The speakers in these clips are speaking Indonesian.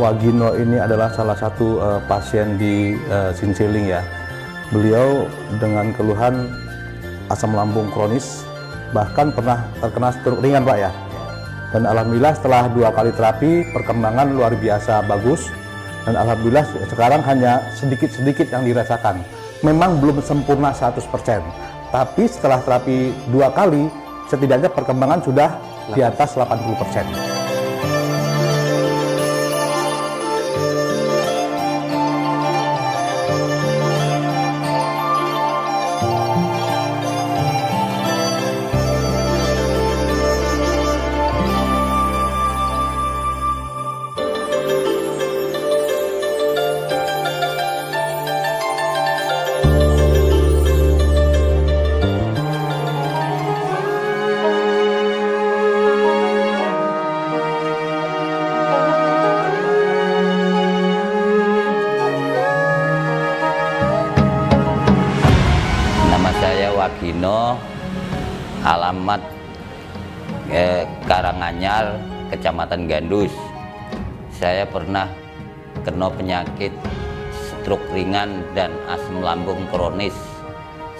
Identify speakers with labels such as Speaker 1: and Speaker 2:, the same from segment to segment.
Speaker 1: Wagino ini adalah salah satu pasien di Sinseling ya. Beliau dengan keluhan asam lambung kronis, bahkan pernah terkena stroke ringan Pak ya. Dan alhamdulillah setelah 2 kali terapi, perkembangan luar biasa bagus. Dan alhamdulillah sekarang hanya sedikit-sedikit yang dirasakan. Memang belum sempurna 100%, tapi setelah terapi 2 kali, setidaknya perkembangan sudah di atas 80%.
Speaker 2: Wagino, alamat Karanganyar, Kecamatan Gandus. Saya pernah kena penyakit stroke ringan dan asam lambung kronis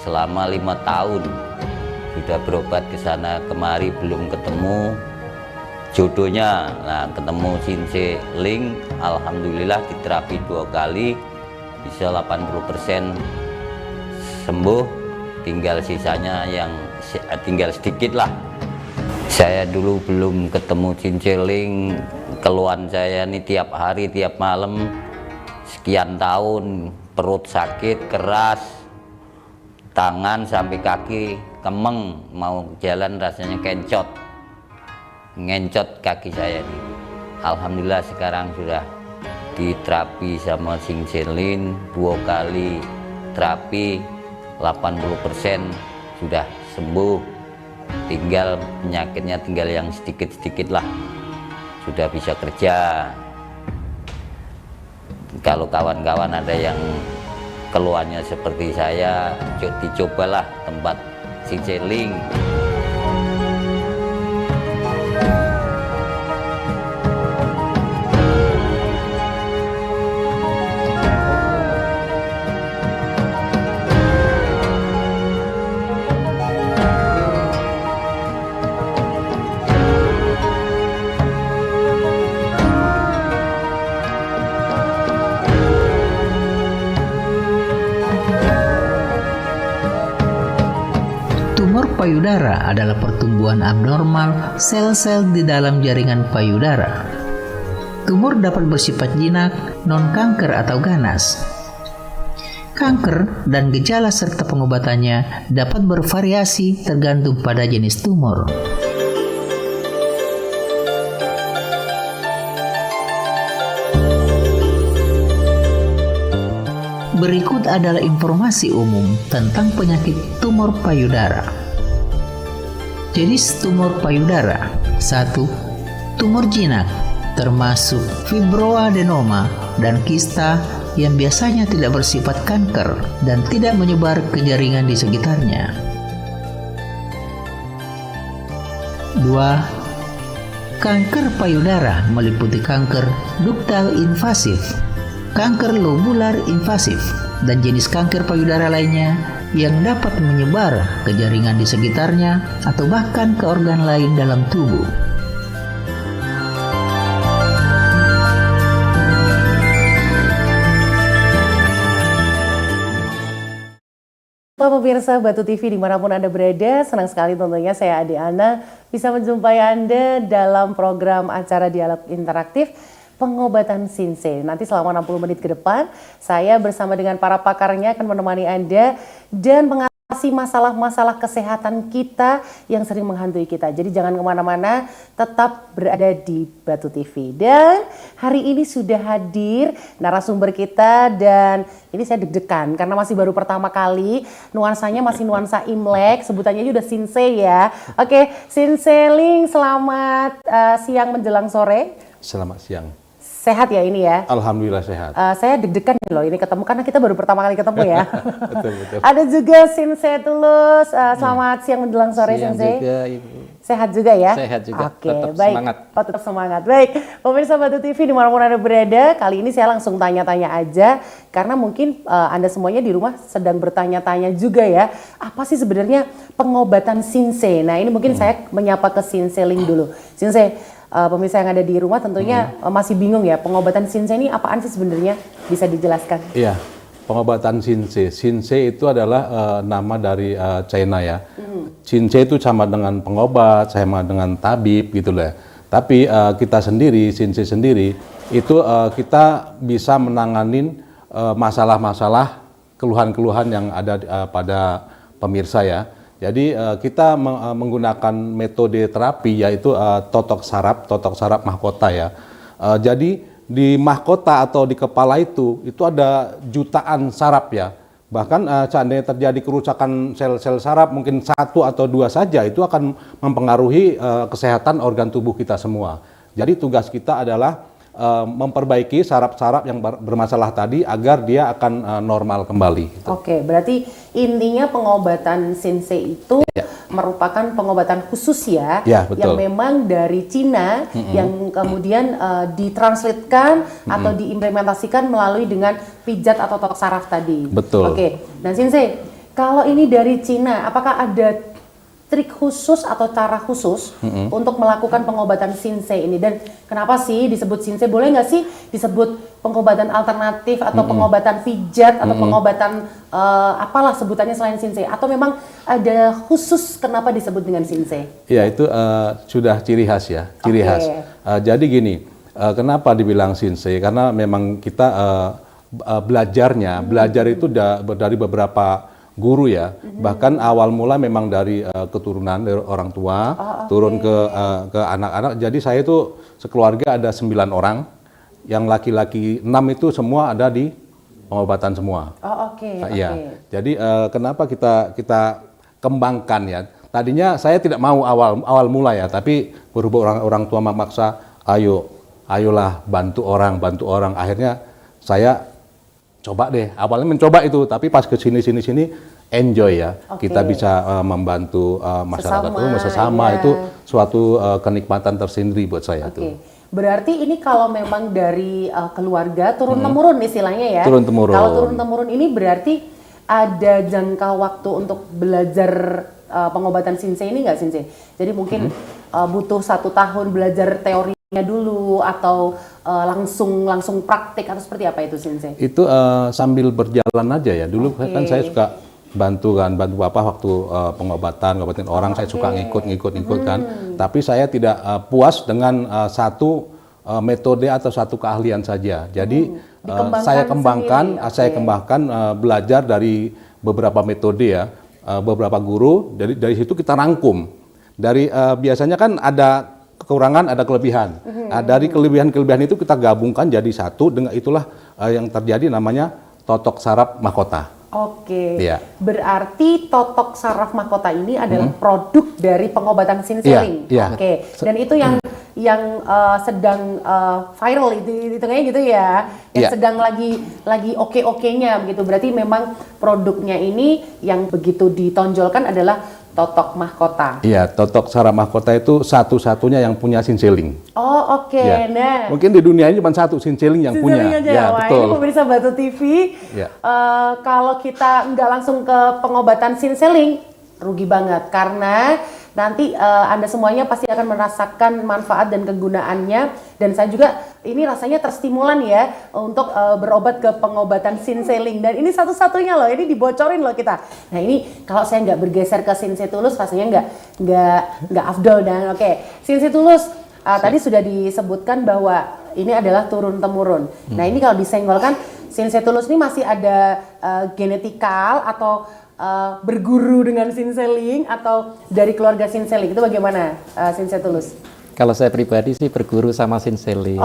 Speaker 2: selama 5 tahun. Sudah berobat ke sana kemari, belum ketemu jodohnya. Nah, ketemu Sinseling, alhamdulillah diterapi 2 kali, bisa 80% sembuh. Tinggal sisanya yang tinggal sedikit lah. Saya dulu belum ketemu Sinseling, keluhan saya ini tiap hari tiap malam sekian tahun, perut sakit keras, tangan sampai kaki kemeng, mau jalan rasanya ngencot kaki saya ini. Alhamdulillah sekarang sudah diterapi sama Sinseling 2 kali terapi, 80% sudah sembuh. Tinggal penyakitnya tinggal yang sedikit-sedikit lah, sudah bisa kerja. Kalau kawan-kawan ada yang keluhannya seperti saya, dicobalah tempat Sinseling.
Speaker 3: Tumor payudara adalah pertumbuhan abnormal sel-sel di dalam jaringan payudara. Tumor dapat bersifat jinak, non-kanker atau ganas. Kanker dan gejala serta pengobatannya dapat bervariasi tergantung pada jenis tumor. Berikut adalah informasi umum tentang penyakit tumor payudara. Jenis tumor payudara: 1. Tumor jinak, termasuk fibroadenoma dan kista yang biasanya tidak bersifat kanker dan tidak menyebar ke jaringan di sekitarnya. 2. Kanker payudara meliputi kanker duktal invasif, kanker lobular invasif, dan jenis kanker payudara lainnya yang dapat menyebar ke jaringan di sekitarnya atau bahkan ke organ lain dalam tubuh.
Speaker 4: Pemirsa Batu TV dimanapun Anda berada, senang sekali tentunya saya Ade Ana bisa menjumpai Anda dalam program acara Dialog Interaktif Pengobatan Sinse. Nanti selama 60 menit ke depan, saya bersama dengan para pakarnya akan menemani Anda dan mengatasi masalah-masalah kesehatan kita yang sering menghantui kita. Jadi jangan kemana-mana, tetap berada di Batu TV. Dan hari ini sudah hadir narasumber kita dan ini saya deg-degan karena masih baru pertama kali, nuansanya masih nuansa Imlek, sebutannya juga Sinse ya. Oke, Sinseling, selamat siang menjelang sore.
Speaker 1: Selamat siang.
Speaker 4: Sehat ya ini ya?
Speaker 1: Alhamdulillah sehat.
Speaker 4: Saya deg-degan loh ini ketemu karena kita baru pertama kali ketemu ya.
Speaker 1: Betul.
Speaker 4: Ada juga Sinse Tulus. Selamat siang menjelang sore
Speaker 5: siang
Speaker 4: Sinse.
Speaker 5: juga, Ibu.
Speaker 4: sehat juga ya?
Speaker 5: Sehat juga,
Speaker 4: Oke,
Speaker 5: tetap
Speaker 4: baik.
Speaker 5: semangat.
Speaker 4: Oh, tetap semangat. Baik, pemirsa Batu TV dimanapun Anda berada, kali ini saya langsung tanya-tanya aja, karena mungkin Anda semuanya di rumah sedang bertanya-tanya juga ya, apa sih sebenarnya pengobatan Sinse? Nah ini mungkin saya menyapa ke Sinseling dulu. Sinse, pemirsa yang ada di rumah tentunya masih bingung ya, pengobatan Sinse ini apaan sih sebenarnya? Bisa dijelaskan?
Speaker 1: Iya, pengobatan Sinse. Sinse itu adalah nama dari China ya. Sinse itu sama dengan pengobat, sama dengan tabib gitu lah. Tapi kita sendiri, Sinse sendiri, itu kita bisa menanganin masalah-masalah, keluhan-keluhan yang ada pada pemirsa ya. Jadi kita menggunakan metode terapi yaitu totok saraf mahkota ya. Jadi di mahkota atau di kepala itu ada jutaan saraf ya. Bahkan seandainya terjadi kerusakan sel-sel saraf mungkin 1 atau 2 saja, itu akan mempengaruhi kesehatan organ tubuh kita semua. Jadi tugas kita adalah memperbaiki saraf-saraf yang bermasalah tadi agar dia akan normal kembali. Gitu.
Speaker 4: Oke, berarti intinya pengobatan Sinse itu merupakan pengobatan khusus ya, yang memang dari Cina yang kemudian ditranslatekan atau diimplementasikan melalui dengan pijat atau totok saraf tadi.
Speaker 1: Betul.
Speaker 4: Oke, dan Sinse, kalau ini dari Cina, apakah ada trik khusus atau cara khusus untuk melakukan pengobatan Sinse ini? Dan kenapa sih disebut Sinse? Boleh nggak sih disebut pengobatan alternatif atau pengobatan pijat atau pengobatan apalah sebutannya selain Sinse? Atau memang ada khusus kenapa disebut dengan Sinse?
Speaker 1: Ya itu sudah ciri khas ya, ciri khas. Jadi gini, kenapa dibilang Sinse? Karena memang kita belajar itu dari beberapa guru ya, bahkan awal mula memang dari keturunan dari orang tua, turun ke anak-anak. Jadi saya itu sekeluarga ada 9 orang, yang laki-laki 6 itu semua ada di pengobatan semua. Iya. Jadi kenapa kita kembangkan ya? Tadinya saya tidak mau awal mula ya, tapi berhubung orang tua memaksa, ayolah bantu orang. Akhirnya saya coba deh, awalnya mencoba itu, tapi pas ke sini enjoy ya. Kita bisa membantu masyarakat sesama itu suatu kenikmatan tersendiri buat saya tuh.
Speaker 4: Berarti ini kalau memang dari keluarga turun temurun istilahnya ya.
Speaker 1: Turun temurun.
Speaker 4: Kalau turun temurun ini berarti ada jangka waktu untuk belajar pengobatan Sinse ini nggak Sinse? Jadi mungkin butuh 1 tahun belajar teori dulu atau langsung praktik atau seperti apa itu Sinse?
Speaker 1: Itu sambil berjalan aja ya. Dulu kan saya suka bantu Bapak waktu ngobatin orang, saya suka ngikut kan. Tapi saya tidak puas dengan satu metode atau satu keahlian saja. Jadi saya kembangkan belajar dari beberapa metode ya, beberapa guru. Dari situ kita rangkum. Biasanya kan ada kekurangan, ada kelebihan. Dari kelebihan itu kita gabungkan jadi satu, dengan itulah yang terjadi namanya totok saraf mahkota.
Speaker 4: Berarti totok saraf mahkota ini adalah produk dari pengobatan Sinseling. Dan itu yang sedang viral itu kayaknya gitu ya, yang sedang lagi oke-okenya begitu. Berarti memang produknya ini yang begitu ditonjolkan adalah totok mahkota. Iya, totok saraf mahkota itu satu-satunya yang punya Sinseling. Nah,
Speaker 1: mungkin di dunia ini cuma satu Sinseling yang punya.
Speaker 4: Ya, betul. Ini pemirsa Batu TV. Kalau kita nggak langsung ke pengobatan Sinseling, rugi banget karena nanti Anda semuanya pasti akan merasakan manfaat dan kegunaannya. Dan saya juga ini rasanya terstimulan ya untuk berobat ke pengobatan Sinseling. Dan ini satu-satunya loh, ini dibocorin loh kita. Nah ini kalau saya nggak bergeser ke Sinse Tulus rasanya nggak afdol. Dan Sinse Tulus tadi sudah disebutkan bahwa ini adalah turun-temurun. Nah ini kalau disenggolkan, Sinse Tulus ini masih ada genetikal atau berguru dengan Sinseling atau dari keluarga Sinseling, itu bagaimana Sinse Tulus?
Speaker 5: Kalau saya pribadi sih berguru sama Sinseling.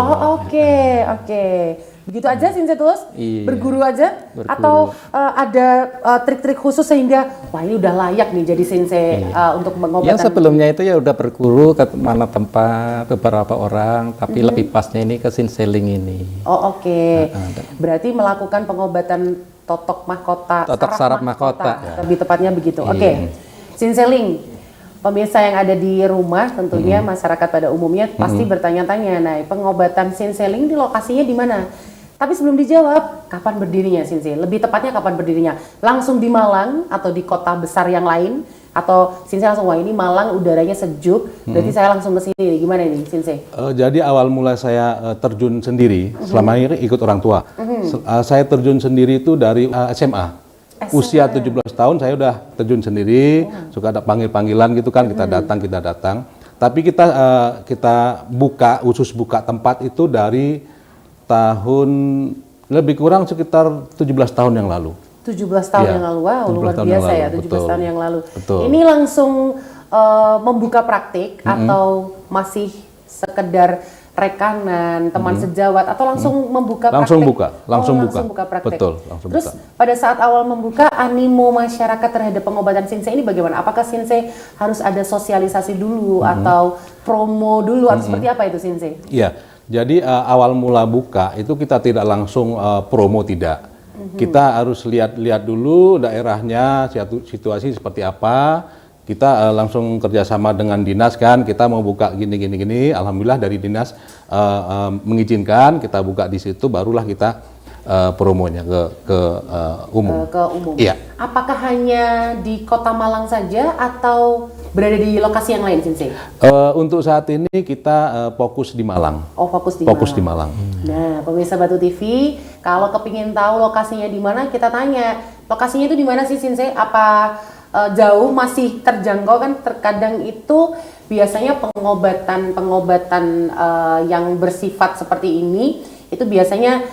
Speaker 4: Begitu aja Sinse Tulus?
Speaker 5: Iya.
Speaker 4: Berguru aja? Atau ada trik-trik khusus sehingga wah ini udah layak nih jadi Sinse untuk mengobatan?
Speaker 5: Yang sebelumnya itu ya udah berguru ke mana tempat beberapa orang, tapi lebih pasnya ini ke Sinseling ini.
Speaker 4: Berarti melakukan pengobatan totok mahkota,
Speaker 5: totok saraf mahkota.
Speaker 4: Lebih tepatnya begitu. Sinseling, pemirsa yang ada di rumah tentunya masyarakat pada umumnya pasti bertanya-tanya, nah pengobatan Sinseling di lokasinya di mana? Tapi sebelum dijawab, kapan berdirinya Sinse? Lebih tepatnya kapan berdirinya? Langsung di Malang atau di kota besar yang lain? Atau Sinse langsung, wah ini Malang udaranya sejuk, berarti saya langsung ke sini. Gimana ini Sinse?
Speaker 1: Jadi awal mula saya terjun sendiri, selama ini ikut orang tua. Saya terjun sendiri itu dari SMA. Usia 17 tahun saya udah terjun sendiri, suka ada panggil-panggilan gitu kan, kita datang. Tapi kita buka, khusus buka tempat itu dari tahun lebih kurang sekitar 17 tahun yang lalu.
Speaker 4: 17 tahun yang lalu, wow
Speaker 1: 17
Speaker 4: luar
Speaker 1: tahun
Speaker 4: biasa
Speaker 1: yang
Speaker 4: ya,
Speaker 1: lalu,
Speaker 4: 17
Speaker 1: betul.
Speaker 4: tahun yang lalu.
Speaker 1: Betul.
Speaker 4: Ini langsung membuka praktik atau masih sekedar rekanan, teman sejawat, atau langsung membuka
Speaker 1: Langsung
Speaker 4: praktik?
Speaker 1: buka, langsung
Speaker 4: buka praktik.
Speaker 1: Betul, langsung
Speaker 4: Terus
Speaker 1: buka.
Speaker 4: pada saat awal membuka, animo masyarakat terhadap pengobatan Sinse ini bagaimana? Apakah Sinse harus ada sosialisasi dulu atau promo dulu atau seperti apa itu Sinse?
Speaker 1: Iya, jadi awal mula buka itu kita tidak langsung promo tidak. Kita harus lihat dulu daerahnya, situasi seperti apa. Kita langsung kerjasama dengan dinas kan, kita mau buka gini. Alhamdulillah dari dinas mengizinkan, kita buka di situ, barulah kita promonya ke umum.
Speaker 4: Ke umum.
Speaker 1: Iya.
Speaker 4: Apakah hanya di Kota Malang saja atau berada di lokasi yang lain, Sinse?
Speaker 1: Untuk saat ini kita fokus di Malang.
Speaker 4: Oh, fokus di
Speaker 1: Fokus
Speaker 4: Malang.
Speaker 1: di Malang.
Speaker 4: Nah, pemirsa Batu TV, kalau kepingin tahu lokasinya di mana, kita tanya. Lokasinya itu di mana sih, Sinse? Apa jauh, masih terjangkau kan? Terkadang itu biasanya pengobatan yang bersifat seperti ini itu biasanya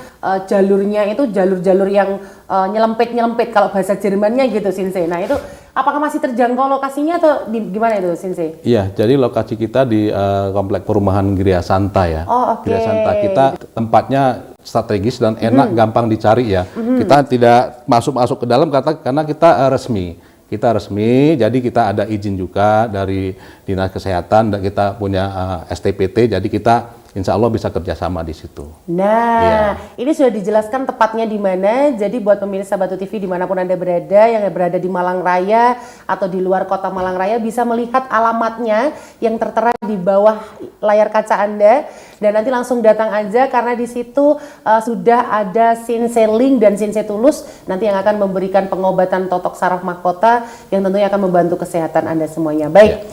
Speaker 4: jalurnya itu jalur-jalur yang nyelempit kalau bahasa Jermannya gitu, Sinse. Nah, itu apakah masih terjangkau lokasinya atau gimana itu, Sinse?
Speaker 1: Iya, jadi lokasi kita di komplek perumahan Gria Santa ya.
Speaker 4: Oh, oke.
Speaker 1: Gria Santa kita tempatnya strategis dan enak, gampang dicari ya. Kita tidak masuk ke dalam karena kita resmi. Kita resmi, jadi kita ada izin juga dari Dinas Kesehatan dan kita punya STPT, jadi kita insya Allah bisa kerjasama di situ.
Speaker 4: Nah, ini sudah dijelaskan tepatnya di mana. Jadi buat pemirsa Batu TV dimanapun Anda berada, yang berada di Malang Raya atau di luar kota Malang Raya bisa melihat alamatnya yang tertera di bawah layar kaca Anda. Dan nanti langsung datang aja karena di situ sudah ada Sinseling dan Sinse Tulus nanti yang akan memberikan pengobatan totok saraf mahkota yang tentunya akan membantu kesehatan Anda semuanya. Baik,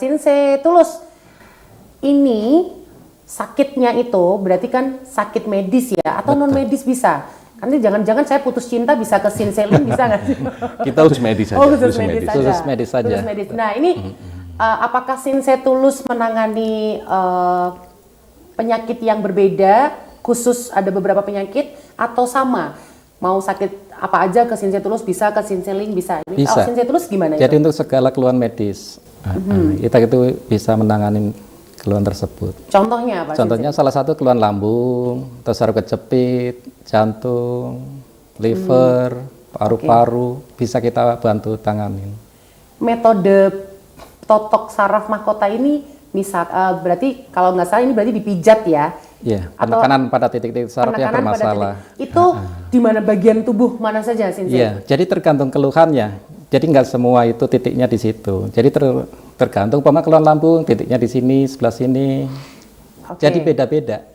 Speaker 4: Sinse Tulus, ini sakitnya itu berarti kan sakit medis ya atau non medis bisa? Nanti jangan-jangan saya putus cinta bisa ke Sinseling bisa nggak sih?
Speaker 1: Kita khusus medis saja.
Speaker 4: Oh, khusus medis saja.
Speaker 5: Khusus medis saja.
Speaker 4: Khusus medis. Nah, ini apakah Sinse Tulus menangani penyakit yang berbeda, khusus ada beberapa penyakit atau sama? Mau sakit apa aja ke Sinse Tulus bisa, ke Sinseling bisa. Ini
Speaker 5: Bisa.
Speaker 4: Sinse Tulus gimana
Speaker 5: Jadi
Speaker 4: itu?
Speaker 5: untuk segala keluhan medis, kita itu bisa menangani keluhan tersebut.
Speaker 4: Contohnya apa?
Speaker 5: Contohnya salah satu keluhan lambung, atau saraf kejepit, jantung, liver, paru-paru, bisa kita bantu tanganin.
Speaker 4: Metode totok saraf mahkota ini misal berarti kalau nggak salah ini berarti dipijat ya?
Speaker 5: Iya,
Speaker 4: Atau
Speaker 5: penekanan pada titik-titik saraf yang
Speaker 4: penekanan pada
Speaker 5: bermasalah.
Speaker 4: titik. Itu di mana bagian tubuh mana saja, Sinse?
Speaker 5: Iya, jadi tergantung keluhannya. Jadi nggak semua itu titiknya di situ. Jadi tergantung umpama keluhan lambung titiknya di sini, sebelah sini.
Speaker 4: Oke.
Speaker 5: Jadi beda-beda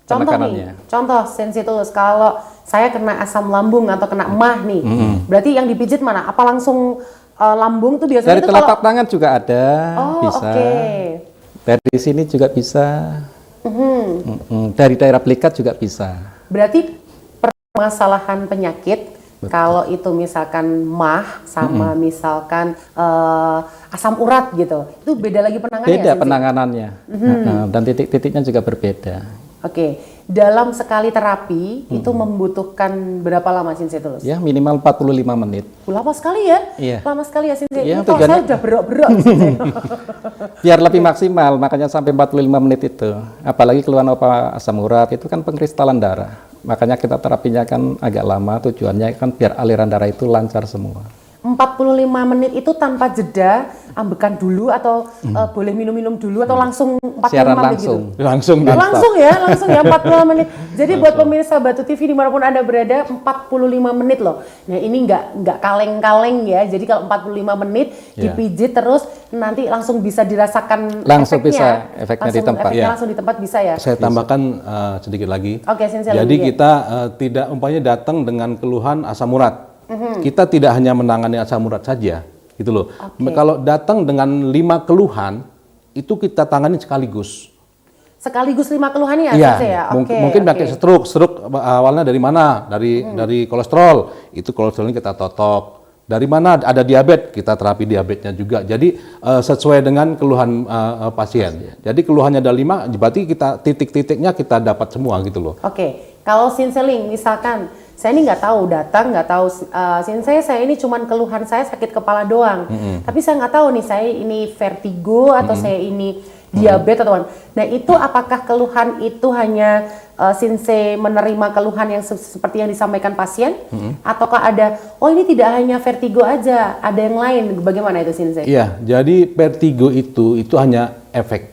Speaker 4: Contoh
Speaker 5: penekanannya.
Speaker 4: nih, contoh Sinse Tulus, kalau saya kena asam lambung atau kena emah nih, berarti yang dipijit mana? Apa langsung lambung tuh biasanya
Speaker 5: Dari
Speaker 4: itu
Speaker 5: telapak
Speaker 4: kalau
Speaker 5: tangan juga ada,
Speaker 4: oh,
Speaker 5: bisa.
Speaker 4: oke.
Speaker 5: Dari sini juga bisa. Dari daerah belikat juga bisa.
Speaker 4: Berarti permasalahan penyakit kalau itu misalkan mah sama misalkan asam urat gitu, itu beda lagi penanganannya.
Speaker 5: Beda
Speaker 4: Sinse?
Speaker 5: penanganannya. Dan titik-titiknya juga berbeda.
Speaker 4: Oke, dalam sekali terapi itu membutuhkan berapa lama, Sinse Tulus?
Speaker 5: Ya minimal 45 menit.
Speaker 4: Lama sekali ya?
Speaker 5: Iya.
Speaker 4: Lama sekali ya, Sinse.
Speaker 5: Iya,
Speaker 4: Ini kalau saya
Speaker 5: tujuannya-
Speaker 4: udah berok-berok, Sinse.
Speaker 5: Biar lebih maksimal, makanya sampai 45 menit itu. Apalagi keluhan asam urat itu kan pengkristalan darah. Makanya kita terapinya kan agak lama, tujuannya kan biar aliran darah itu lancar semua.
Speaker 4: 45 menit itu tanpa jeda, ambekan dulu atau boleh minum-minum dulu atau langsung 45
Speaker 5: Siaran
Speaker 4: menit
Speaker 5: langsung.
Speaker 4: gitu?
Speaker 1: Langsung
Speaker 4: Oh, langsung ya 45 menit. Jadi buat pemirsa Batu TV dimanapun Anda berada, 45 menit loh. Nah ini nggak kaleng-kaleng ya. Jadi kalau 45 menit dipijit terus nanti langsung bisa dirasakan
Speaker 5: Langsung
Speaker 4: efeknya.
Speaker 5: bisa, efeknya di tempat.
Speaker 4: Efeknya
Speaker 1: Ya.
Speaker 4: langsung di tempat bisa ya.
Speaker 1: Saya tambahkan sedikit lagi.
Speaker 4: Oke, Sensei
Speaker 1: Jadi
Speaker 4: lagi ya.
Speaker 1: kita tidak umpamanya datang dengan keluhan asam urat. Kita tidak hanya menangani asam urat saja, gitu loh. Kalau datang dengan 5 keluhan, itu kita tangani sekaligus.
Speaker 4: Sekaligus 5 keluhannya ya,
Speaker 1: Iya,
Speaker 4: Sensei ya. Oke.
Speaker 1: mungkin
Speaker 4: oke.
Speaker 1: pakai stroke awalnya dari mana? Dari kolesterol, itu kolesterolnya kita totok. Dari mana ada diabetes, kita terapi diabetesnya juga. Jadi sesuai dengan keluhan pasien. Jadi keluhannya ada 5, berarti kita titik-titiknya kita dapat semua gitu loh.
Speaker 4: Oke, kalau Sinseling misalkan saya ini nggak tahu datang, nggak tahu Sensei saya ini cuman keluhan saya sakit kepala doang, tapi saya nggak tahu nih saya ini vertigo atau saya ini diabetes atau apa. Nah itu apakah keluhan itu hanya Sensei menerima keluhan yang seperti yang disampaikan pasien, ataukah ada oh ini tidak hanya vertigo aja, ada yang lain, bagaimana itu Sensei?
Speaker 1: Iya, jadi vertigo itu hanya efek.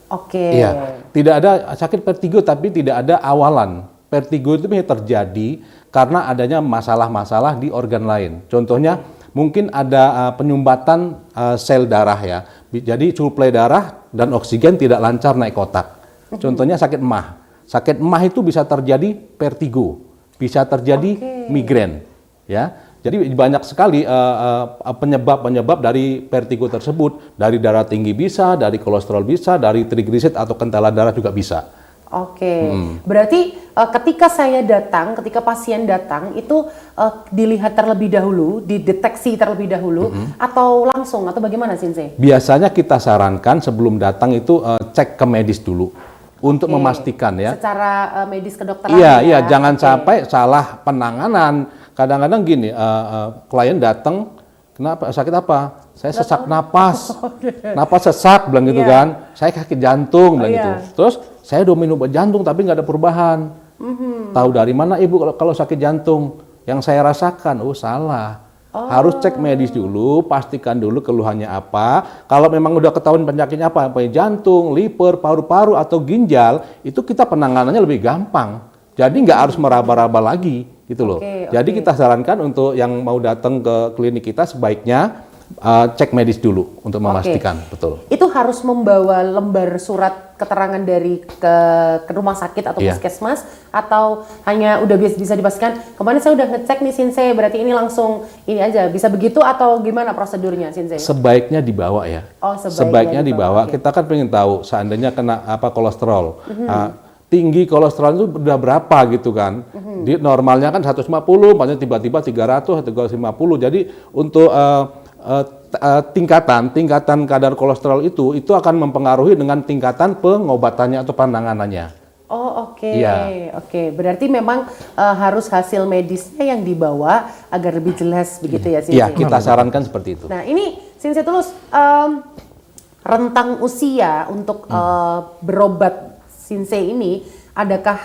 Speaker 4: Oke.
Speaker 1: Iya, tidak ada sakit vertigo tapi tidak ada awalan. Vertigo itu bisa terjadi karena adanya masalah-masalah di organ lain. Contohnya mungkin ada penyumbatan sel darah ya. Jadi suplai darah dan oksigen tidak lancar naik ke otak. Contohnya sakit emah. Sakit emah itu bisa terjadi vertigo, bisa terjadi migrain, ya. Jadi banyak sekali penyebab-penyebab dari vertigo tersebut. Dari darah tinggi bisa, dari kolesterol bisa, dari triglycerid atau kentalan darah juga bisa.
Speaker 4: Oke, berarti ketika pasien datang itu dilihat terlebih dahulu, dideteksi terlebih dahulu, atau langsung atau bagaimana Sensei?
Speaker 1: Biasanya kita sarankan sebelum datang itu cek ke medis dulu untuk memastikan ya.
Speaker 4: Secara medis kedokteran.
Speaker 1: Iya,
Speaker 4: ya?
Speaker 1: jangan
Speaker 4: Oke.
Speaker 1: sampai salah penanganan. Kadang-kadang gini, klien datang, kenapa sakit apa? Saya sesak napas, napas sesak, bilang gitu
Speaker 4: Iya.
Speaker 1: kan. Saya sakit jantung, bilang
Speaker 4: Iya.
Speaker 1: gitu. Terus saya udah minum obat jantung tapi nggak ada perubahan. Tahu dari mana ibu kalau sakit jantung? Yang saya rasakan, oh salah. Harus cek medis dulu, pastikan dulu keluhannya apa. Kalau memang udah ketahuan penyakitnya apa jantung, liver, paru-paru atau ginjal, itu kita penanganannya lebih gampang. Jadi nggak harus meraba-raba lagi, gitu loh. Jadi kita sarankan untuk yang mau datang ke klinik kita sebaiknya cek medis dulu untuk memastikan, betul.
Speaker 4: Itu harus membawa lembar surat keterangan dari ke rumah sakit atau
Speaker 1: Iya.
Speaker 4: puskesmas, atau hanya udah bisa dipastikan kemarin saya udah ngecek nih Sensei, berarti ini langsung ini aja bisa begitu atau gimana prosedurnya Sensei?
Speaker 1: Sebaiknya dibawa ya.
Speaker 4: Oh,
Speaker 1: Sebaiknya dibawa.
Speaker 4: oke.
Speaker 1: Kita kan pengen tahu seandainya kena kolesterol. Tinggi kolesterol itu udah berapa gitu kan. Di normalnya kan 150, makanya tiba-tiba 300 atau 350. Jadi untuk tingkatan kadar kolesterol itu akan mempengaruhi dengan tingkatan pengobatannya atau penanganannya.
Speaker 4: Oh oke,
Speaker 1: Iya.
Speaker 4: oke. Berarti memang harus hasil medisnya yang dibawa agar lebih jelas begitu ya Sensei?
Speaker 1: Iya, kita sarankan seperti itu.
Speaker 4: Nah ini Sensei Tulus, rentang usia untuk berobat Sensei ini, adakah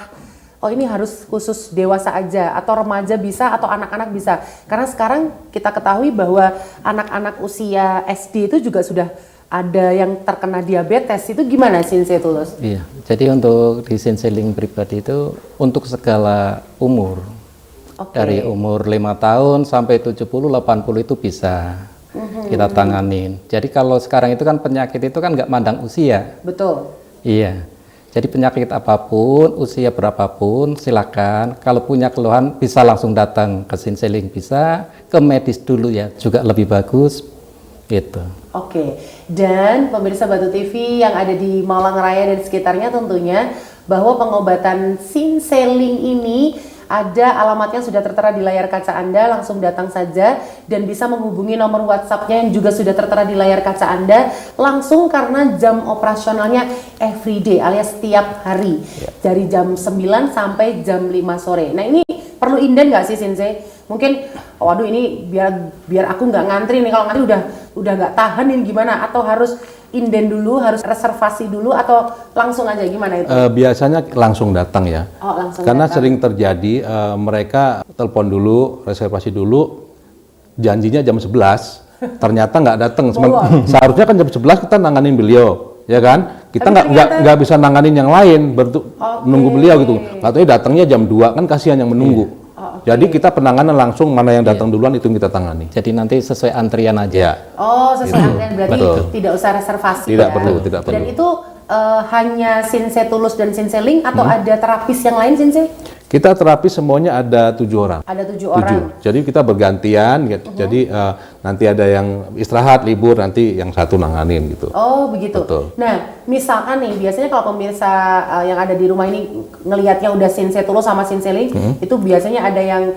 Speaker 4: oh ini harus khusus dewasa aja atau remaja bisa atau anak-anak bisa? Karena sekarang kita ketahui bahwa anak-anak usia SD itu juga sudah ada yang terkena diabetes. Itu gimana Sensei Tulus?
Speaker 5: Iya, jadi untuk di Sinseling pribadi itu untuk segala umur.
Speaker 4: Oke.
Speaker 5: Dari umur 5 tahun sampai 70, 80 itu bisa kita tanganin. Jadi kalau sekarang itu kan penyakit itu kan nggak mandang usia.
Speaker 4: Betul.
Speaker 5: Iya. Jadi penyakit apapun, usia berapapun, silakan. Kalau punya keluhan bisa langsung datang ke Sinseling, bisa ke medis dulu ya, juga lebih bagus. Gitu.
Speaker 4: Oke, dan pemirsa Batu TV yang ada di Malang Raya dan sekitarnya tentunya bahwa pengobatan Sinseling ini ada alamatnya sudah tertera di layar kaca Anda, langsung datang saja dan bisa menghubungi nomor WhatsApp-nya yang juga sudah tertera di layar kaca Anda langsung karena jam operasionalnya everyday alias setiap hari dari jam 9 sampai jam 5 sore. Nah ini perlu inden nggak sih Sensei? Mungkin waduh ini biar aku nggak ngantri nih, kalau ngantri udah nggak tahan ini gimana, atau harus inden dulu, harus reservasi dulu, atau langsung aja gimana itu?
Speaker 1: Biasanya langsung datang ya.
Speaker 4: Oh, langsung
Speaker 1: Karena
Speaker 4: datang.
Speaker 1: sering terjadi mereka telepon dulu, reservasi dulu, janjinya jam 11, ternyata nggak datang. Seharusnya kan jam 11 kita nanganin beliau, ya kan? Kita nggak bisa nanganin yang lain, nunggu beliau gitu. Nggak tahu datangnya jam 2, kan kasihan yang menunggu. Jadi kita penanganan langsung, mana yang datang duluan itu yang kita tangani.
Speaker 5: Jadi nanti sesuai antrian aja.
Speaker 4: Oh, sesuai antrian, berarti tidak usah reservasi.
Speaker 1: Tidak
Speaker 4: ya?
Speaker 1: perlu, tidak perlu.
Speaker 4: Dan itu hanya Sinse Tulus dan Sinse Link atau ada terapis yang lain, Sinse?
Speaker 1: Kita terapi semuanya ada 7 orang.
Speaker 4: Ada 7 orang.
Speaker 1: Jadi kita bergantian. Jadi nanti ada yang istirahat, libur, nanti yang satu nanganin gitu.
Speaker 4: Oh begitu.
Speaker 1: Betul.
Speaker 4: Nah misalkan nih, biasanya kalau pemirsa yang ada di rumah ini ngelihatnya udah Sinse Tulus sama Sinse Link, itu biasanya ada yang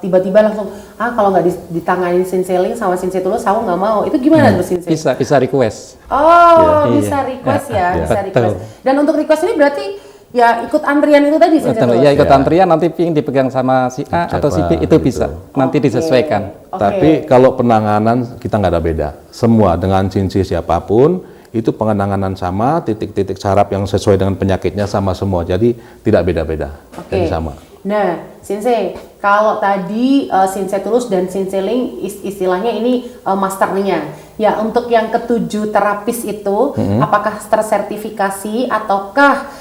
Speaker 4: tiba-tiba langsung, kalau nggak ditanganin Sinse Link sama Sinse Tulus, aku nggak mau. Itu gimana tuh Sinse?
Speaker 5: Bisa request.
Speaker 4: Oh bisa request ya, bisa request. Dan untuk request ini berarti ya ikut antrian itu tadi Sinse Tulus?
Speaker 5: Ya ikut antrian, nanti ping dipegang sama si A atau si B, itu
Speaker 1: gitu.
Speaker 5: bisa. Nanti disesuaikan.
Speaker 1: Tapi kalau penanganan kita nggak ada beda. Semua dengan Sinse siapapun, itu penanganan sama, titik-titik saraf yang sesuai dengan penyakitnya sama semua. Jadi tidak beda-beda. Jadi sama.
Speaker 4: Nah, Sinse, kalau tadi Sinse Tulus dan Sinse Link istilahnya ini masternya. Ya, untuk yang ketujuh terapis itu, apakah tersertifikasi ataukah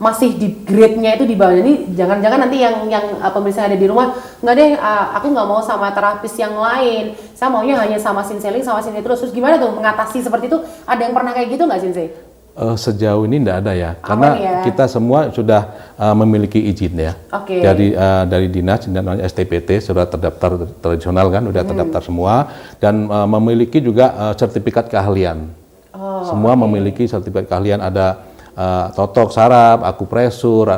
Speaker 4: masih di grade-nya itu di bawah? Ini jangan-jangan nanti yang pemirsa ada di rumah, nggak deh, aku nggak mau sama terapis yang lain, saya maunya hanya sama Sinse Link sama Sinse Tulus. Terus gimana tuh mengatasi seperti itu? Ada yang pernah kayak gitu nggak, Sinse?
Speaker 1: Sejauh ini tidak ada ya, karena kita semua sudah memiliki izin ya. Jadi dari dinas dan STPT sudah terdaftar tradisional kan, sudah terdaftar semua, dan memiliki juga sertifikat keahlian. Semua memiliki sertifikat keahlian, ada totok saraf, akupresur,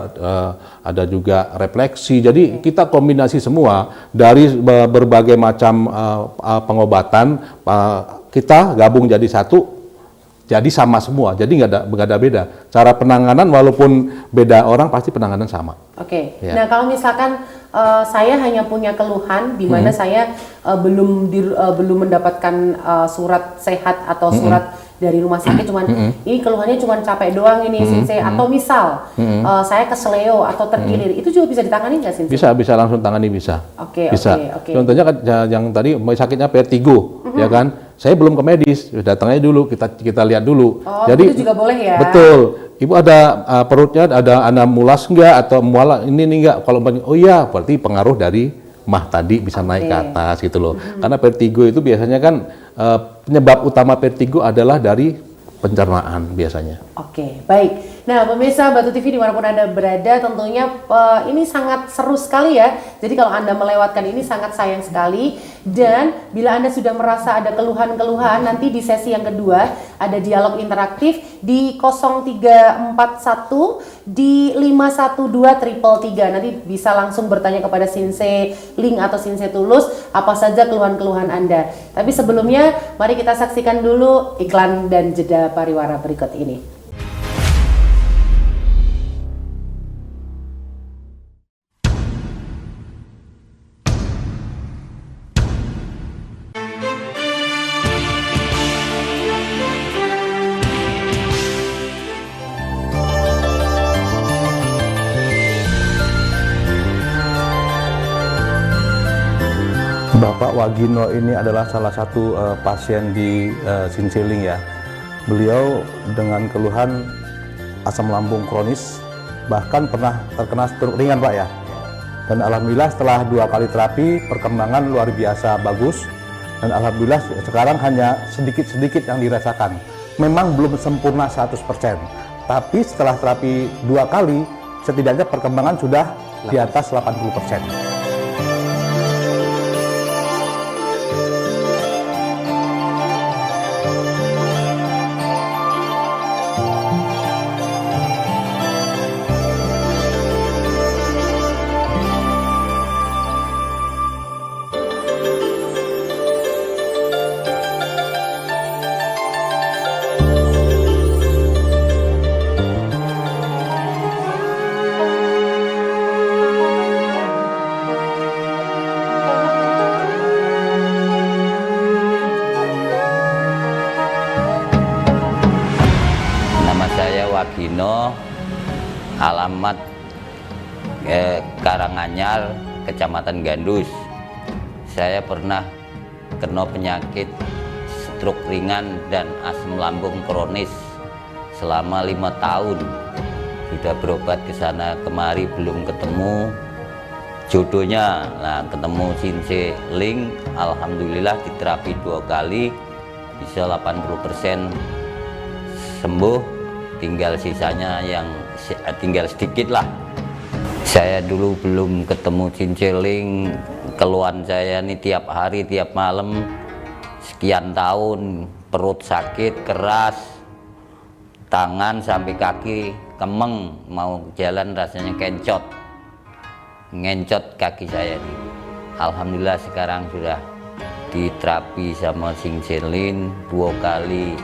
Speaker 1: ada juga refleksi. Jadi kita kombinasi semua dari berbagai macam pengobatan, kita gabung jadi satu. Jadi sama semua, jadi nggak ada beda. Cara penanganan walaupun beda orang pasti penanganan sama.
Speaker 4: Ya. Nah kalau misalkan saya hanya punya keluhan di mana saya belum mendapatkan surat sehat atau surat dari rumah sakit, cuman ini keluhannya cuman capek doang ini Sinse, atau misal saya keseleo atau terkilir, itu juga bisa ditangani nggak Sinse? Bisa langsung tangani, bisa. Bisa. Contohnya kan yang tadi sakitnya vertigo, ya kan? Saya belum ke medis, datang aja dulu, kita lihat dulu. Jadi itu juga boleh ya? Betul. Ibu ada perutnya ada mulas enggak atau mual ini enggak? Kalau oh iya, berarti pengaruh dari mah tadi bisa naik ke atas gitu loh. Karena vertigo itu biasanya kan penyebab utama vertigo adalah dari pencernaan biasanya. Baik. Nah, pemirsa Batu TV dimanapun Anda berada, tentunya ini sangat seru sekali ya. Jadi kalau Anda melewatkan ini sangat sayang sekali. Dan bila Anda sudah merasa ada keluhan-keluhan, nanti di sesi yang kedua ada dialog interaktif di 0341 di 512 333. Nanti bisa langsung bertanya kepada Sinse Link atau Sinse Tulus apa saja keluhan-keluhan Anda. Tapi sebelumnya mari kita saksikan dulu iklan dan jeda pariwara berikut ini.
Speaker 1: Bapak Wagino ini adalah salah satu pasien di Sinse Link ya. Beliau dengan keluhan asam lambung kronis, bahkan pernah terkena stroke ringan Pak ya. Dan alhamdulillah setelah 2 kali terapi, perkembangan luar biasa bagus. Dan alhamdulillah sekarang hanya sedikit-sedikit yang dirasakan. Memang belum sempurna 100%. Tapi setelah terapi 2 kali, setidaknya perkembangan sudah di atas 80%.
Speaker 2: Wagino, alamat Karanganyar, Kecamatan Gandus. saya pernah kena penyakit stroke ringan dan asam lambung kronis selama 5 tahun. Sudah berobat ke sana kemari belum ketemu jodohnya. Nah, ketemu Sinseling, alhamdulillah diterapi 2 kali bisa 80% sembuh, tinggal sisanya yang tinggal sedikit lah. Saya dulu belum ketemu Sinseling, keluhan saya nih tiap hari tiap malam sekian tahun, perut sakit keras, tangan sampai kaki kemeng, mau jalan rasanya ngencot kaki saya nih. Alhamdulillah sekarang sudah diterapi sama Sinseling 2 kali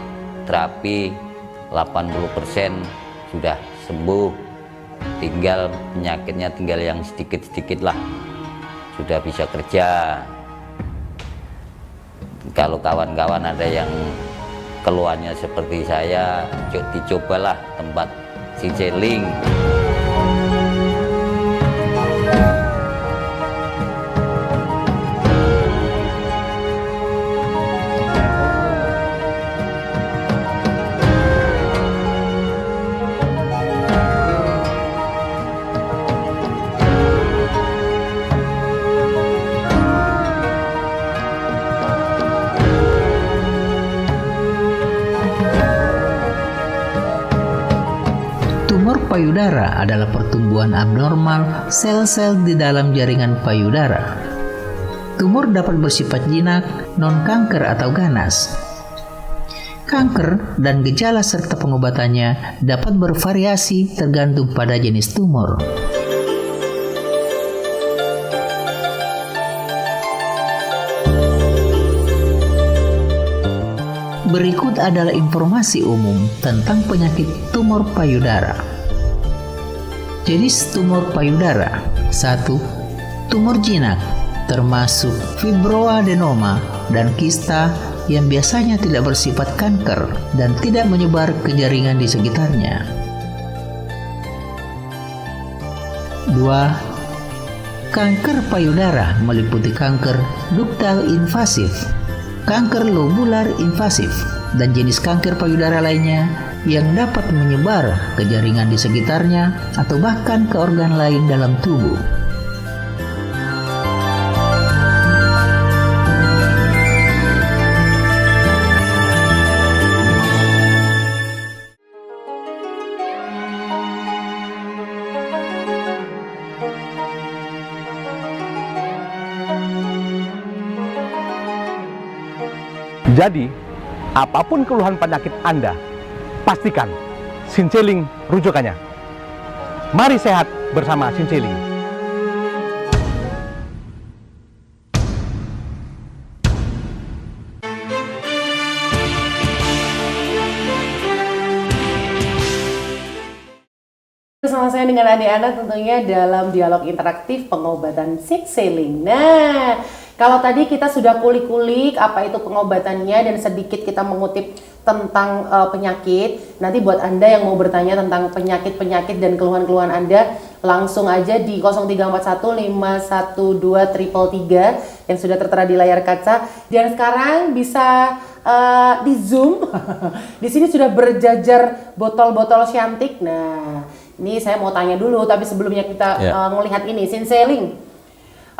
Speaker 2: terapi, 80% sudah sembuh, tinggal penyakitnya tinggal yang sedikit-sedikit lah, sudah bisa kerja. Kalau kawan-kawan ada yang keluhannya seperti saya, dicobalah tempat Sinseling.
Speaker 3: Tumor payudara adalah pertumbuhan abnormal sel-sel di dalam jaringan payudara. Tumor dapat bersifat jinak, non-kanker atau ganas. Kanker dan gejala serta pengobatannya dapat bervariasi tergantung pada jenis tumor. Berikut adalah informasi umum tentang penyakit tumor payudara. Jenis tumor payudara. 1. Tumor jinak, termasuk fibroadenoma dan kista yang biasanya tidak bersifat kanker dan tidak menyebar ke jaringan di sekitarnya. 2. Kanker payudara meliputi kanker duktal invasif, kanker lobular invasif, dan jenis kanker payudara lainnya yang dapat menyebar ke jaringan di sekitarnya atau bahkan ke organ lain dalam tubuh.
Speaker 1: Jadi, apapun keluhan penyakit Anda, pastikan Sinseling rujukannya. Mari sehat bersama Sinseling.
Speaker 4: Bersama saya dengan adik-anak tentunya dalam dialog interaktif pengobatan Sinseling. Nah, kalau tadi kita sudah kulik-kulik apa itu pengobatannya dan sedikit kita mengutip tentang penyakit. Nanti buat Anda yang mau bertanya tentang penyakit-penyakit dan keluhan-keluhan Anda, langsung aja di 0341512333 yang sudah tertera di layar kaca. Dan sekarang bisa di Zoom. Di sini sudah berjajar botol-botol Shantik. Nah, ini saya mau tanya dulu, tapi sebelumnya kita melihat ini Sinseling.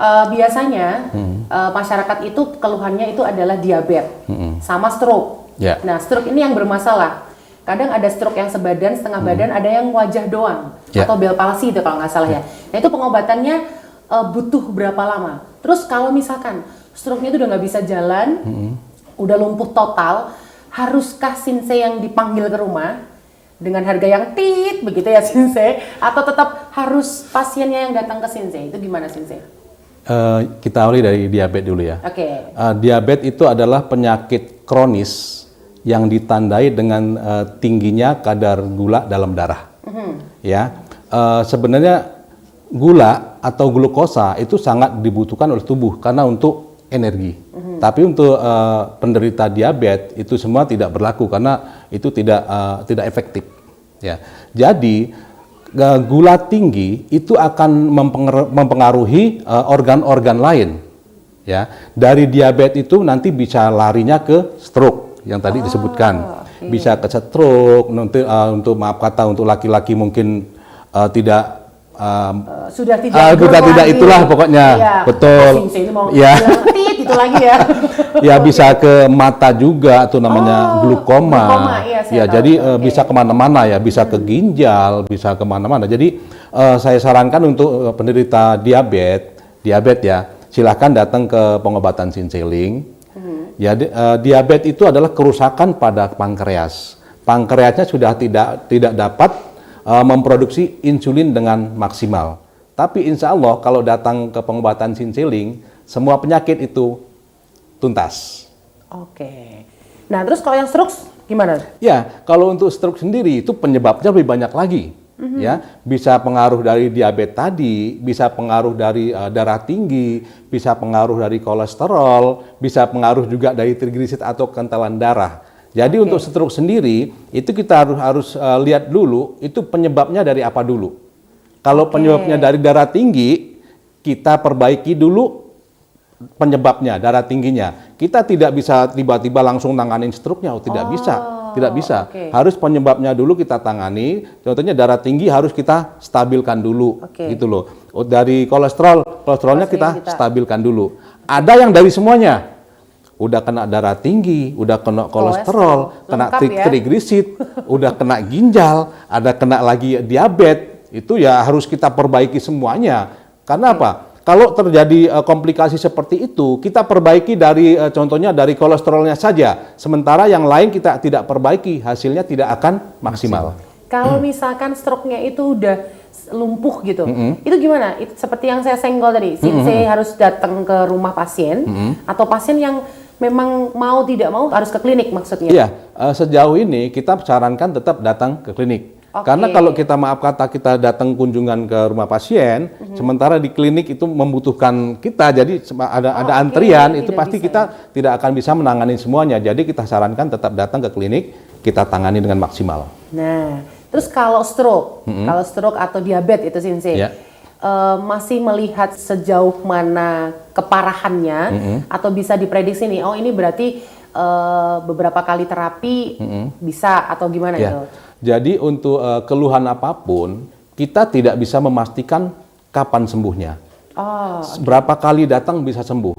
Speaker 4: Biasanya masyarakat itu keluhannya itu adalah diabetes sama stroke. Nah, stroke ini yang bermasalah. Kadang ada stroke yang sebadan, setengah badan, ada yang wajah doang atau Bell palsy itu kalau nggak salah ya. Nah, itu pengobatannya butuh berapa lama? Terus kalau misalkan stroke-nya itu udah nggak bisa jalan, udah lumpuh total, haruskah Sinse yang dipanggil ke rumah dengan harga yang tit begitu ya Sinse? Atau tetap harus pasiennya yang datang ke Sinse? Itu gimana Sinse?
Speaker 1: Kita awali dari diabetes dulu ya.
Speaker 4: Oke.
Speaker 1: Diabetes itu adalah penyakit kronis yang ditandai dengan tingginya kadar gula dalam darah. Ya, sebenarnya gula atau glukosa itu sangat dibutuhkan oleh tubuh karena untuk energi. Tapi untuk penderita diabetes itu semua tidak berlaku karena itu tidak efektif. Ya, jadi gula tinggi itu akan mempengaruhi organ-organ lain, Ya, dari diabetes itu nanti bisa larinya ke stroke yang tadi disebutkan. Bisa ke stroke, nanti untuk maaf kata untuk laki-laki mungkin tidak
Speaker 4: Sudah tidak
Speaker 1: sudah tidak
Speaker 4: lagi.
Speaker 1: itulah pokoknya.
Speaker 4: Iya.
Speaker 1: Betul.
Speaker 4: Ini mau
Speaker 1: Ya.
Speaker 4: bilang tit itu lagi ya.
Speaker 1: Ya bisa ke mata juga atau namanya glukoma.
Speaker 4: Glukoma, iya, saya
Speaker 1: Ya
Speaker 4: tahu.
Speaker 1: jadi
Speaker 4: Oke.
Speaker 1: bisa kemana-mana ya, bisa ke ginjal, bisa kemana-mana. Jadi saya sarankan untuk penderita diabetes ya, silahkan datang ke pengobatan Sinseling. Ya diabetes itu adalah kerusakan pada pankreas. Pankreasnya sudah tidak dapat memproduksi insulin dengan maksimal. Tapi insya Allah kalau datang ke pengobatan Sinseling, semua penyakit itu tuntas.
Speaker 4: Oke. Nah, terus kalau yang stroke gimana?
Speaker 1: Ya, kalau untuk stroke sendiri itu penyebabnya lebih banyak lagi. Ya, bisa pengaruh dari diabetes tadi, bisa pengaruh dari darah tinggi, bisa pengaruh dari kolesterol, bisa pengaruh juga dari trigliserid atau kentalan darah. Jadi untuk stroke sendiri itu kita harus lihat dulu itu penyebabnya dari apa dulu. Kalau penyebabnya dari darah tinggi, kita perbaiki dulu penyebabnya, darah tingginya. Kita tidak bisa tiba-tiba langsung nanganin stroke-nya, tidak bisa. Harus penyebabnya dulu kita tangani. Contohnya darah tinggi harus kita stabilkan dulu, gitu loh. Dari kolesterolnya kita stabilkan dulu. Ada yang dari semuanya. Udah kena darah tinggi, udah kena kolesterol, kena trigliserid, udah kena ginjal, ada kena lagi diabetes, itu ya harus kita perbaiki semuanya. Karena apa? Kalau terjadi komplikasi seperti itu, kita perbaiki dari contohnya dari kolesterolnya saja, sementara yang lain kita tidak perbaiki, hasilnya tidak akan maksimal.
Speaker 4: Kalau misalkan stroke-nya itu udah lumpuh gitu, itu gimana? Itu seperti yang saya senggol tadi, Sinse harus datang ke rumah pasien, atau pasien yang memang mau tidak mau harus ke klinik maksudnya?
Speaker 1: Iya, sejauh ini kita sarankan tetap datang ke klinik. Karena kalau kita maaf kata kita datang kunjungan ke rumah pasien, sementara di klinik itu membutuhkan kita, jadi ada antrian, itu pasti kita tidak akan bisa menangani semuanya. Jadi kita sarankan tetap datang ke klinik, kita tangani dengan maksimal.
Speaker 4: Nah, terus kalau stroke atau diabetes itu Sinse, masih melihat sejauh mana keparahannya atau bisa diprediksi nih, oh ini berarti beberapa kali terapi bisa atau gimana itu?
Speaker 1: Jadi untuk keluhan apapun kita tidak bisa memastikan kapan sembuhnya. Berapa kali datang bisa sembuh.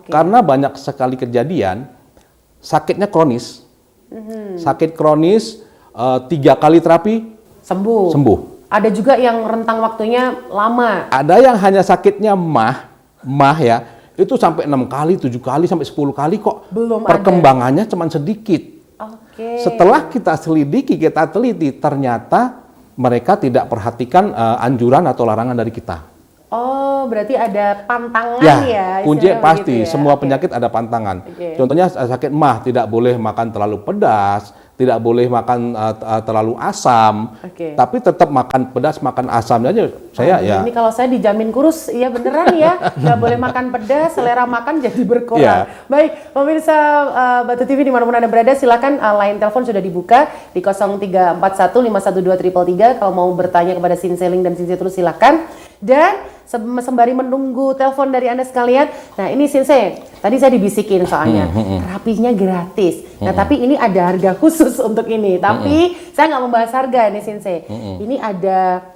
Speaker 1: Karena banyak sekali kejadian sakitnya kronis. Sakit kronis 3 kali terapi sembuh.
Speaker 4: Ada juga yang rentang waktunya lama.
Speaker 1: Ada yang hanya sakitnya mah ya, itu sampai 6 kali, 7 kali, sampai 10 kali kok.
Speaker 4: Belum
Speaker 1: perkembangannya cuma sedikit. Setelah kita selidiki, kita teliti, ternyata mereka tidak perhatikan anjuran atau larangan dari kita.
Speaker 4: Oh, berarti ada pantangan ya?
Speaker 1: Kunci pasti, semua penyakit ada pantangan. Contohnya sakit mah, tidak boleh makan terlalu pedas, tidak boleh makan terlalu asam, tapi tetap makan pedas, makan asam aja.
Speaker 4: Ini kalau saya dijamin kurus, ya beneran ya, nggak boleh makan pedas, selera makan jadi berkurang. Baik, pemirsa Batu TV dimanapun Anda berada, silakan line telepon sudah dibuka di 0341512333 kalau mau bertanya kepada Sinseling dan Sinse terus silakan. Dan sembari menunggu telepon dari Anda sekalian, nah ini Sinse, tadi saya dibisikin soalnya terapinya gratis. Nah tapi ini ada harga khusus untuk ini. Tapi saya nggak membahas harga ini Sinse. Ini ada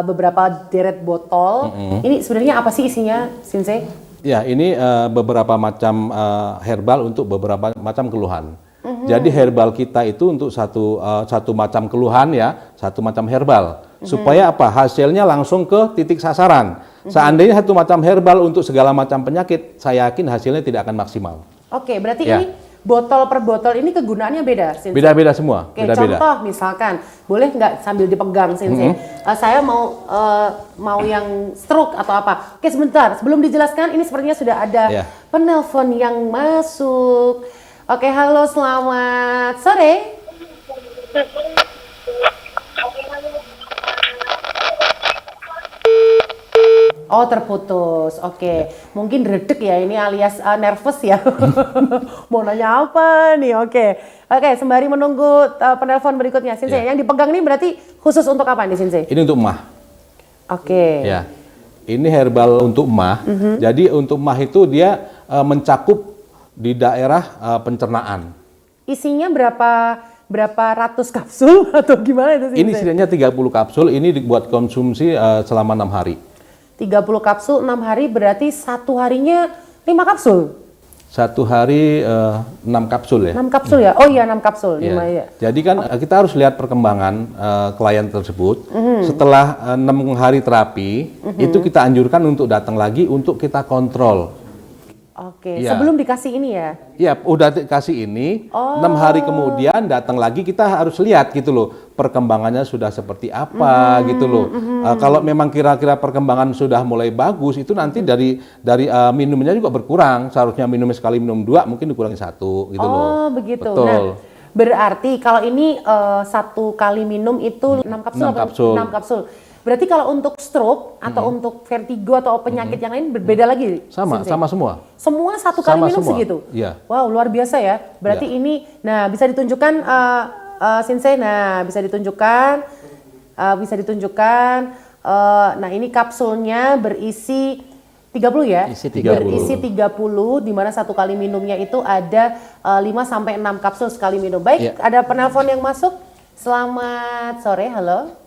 Speaker 4: beberapa deret botol. Ini sebenarnya apa sih isinya Sinse?
Speaker 1: Ya ini beberapa macam herbal untuk beberapa macam keluhan. Jadi herbal kita itu untuk satu macam keluhan ya, satu macam herbal. Supaya apa? Hasilnya langsung ke titik sasaran. Seandainya satu macam herbal untuk segala macam penyakit, saya yakin hasilnya tidak akan maksimal.
Speaker 4: Oke, berarti ini botol per botol ini kegunaannya beda, Sinse?
Speaker 1: Beda-beda semua.
Speaker 4: Oke, contoh misalkan, boleh nggak sambil dipegang, Sinse? Saya mau yang stroke atau apa? Oke, sebentar. Sebelum dijelaskan, ini sepertinya sudah ada penelpon yang masuk. Oke, halo, selamat sore. Oh, terputus. Oke. Mungkin redek ya ini alias nervous ya. Mau nanya apa nih? Oke, sembari menunggu penelpon berikutnya. Sinse, yang dipegang ini berarti khusus untuk apa nih, Sinse?
Speaker 1: Ini untuk mah.
Speaker 4: Oke.
Speaker 1: Ya. Ini herbal untuk mah. Jadi untuk mah itu dia mencakup di daerah pencernaan.
Speaker 4: Isinya berapa ratus kapsul atau gimana itu
Speaker 1: Ini
Speaker 4: Sensei?
Speaker 1: setidaknya 30 kapsul, ini dibuat konsumsi selama 6 hari.
Speaker 4: 30 kapsul 6 hari berarti satu harinya 5 kapsul.
Speaker 1: Satu hari 6 kapsul ya.
Speaker 4: 6 kapsul ya? Oh iya 6 kapsul,
Speaker 1: Ya.
Speaker 4: 5 ya.
Speaker 1: Jadi kan kita harus lihat perkembangan klien tersebut. Setelah 6 hari terapi, itu kita anjurkan untuk datang lagi untuk kita kontrol.
Speaker 4: Oke,
Speaker 1: Iya.
Speaker 4: sebelum dikasih ini ya.
Speaker 1: Ya, udah kasih ini, 6 hari kemudian datang lagi kita harus lihat gitu loh, perkembangannya sudah seperti apa gitu loh. Kalau memang kira-kira perkembangan sudah mulai bagus, itu nanti dari minumnya juga berkurang. Seharusnya minum sekali, minum 2, mungkin dikurangi 1 gitu loh.
Speaker 4: Oh begitu.
Speaker 1: Betul.
Speaker 4: Nah, berarti kalau ini satu kali minum itu 6 kapsul.
Speaker 1: 6 kapsul.
Speaker 4: 6 kapsul. Berarti kalau untuk stroke atau untuk vertigo atau penyakit yang lain berbeda lagi?
Speaker 1: Sama,
Speaker 4: Sensei?
Speaker 1: sama semua.
Speaker 4: Semua satu kali
Speaker 1: Sama
Speaker 4: minum
Speaker 1: semua.
Speaker 4: segitu?
Speaker 1: Iya.
Speaker 4: Wow, luar biasa ya. Berarti
Speaker 1: Iya.
Speaker 4: ini, nah bisa ditunjukkan Sensei, nah bisa ditunjukkan, nah ini kapsulnya berisi 30 ya?
Speaker 5: Isi 30.
Speaker 4: Berisi 30, di mana satu kali minumnya itu ada 5 sampai 6 kapsul sekali minum. Baik,
Speaker 5: Iya.
Speaker 4: ada penelpon yang masuk. Selamat sore, halo.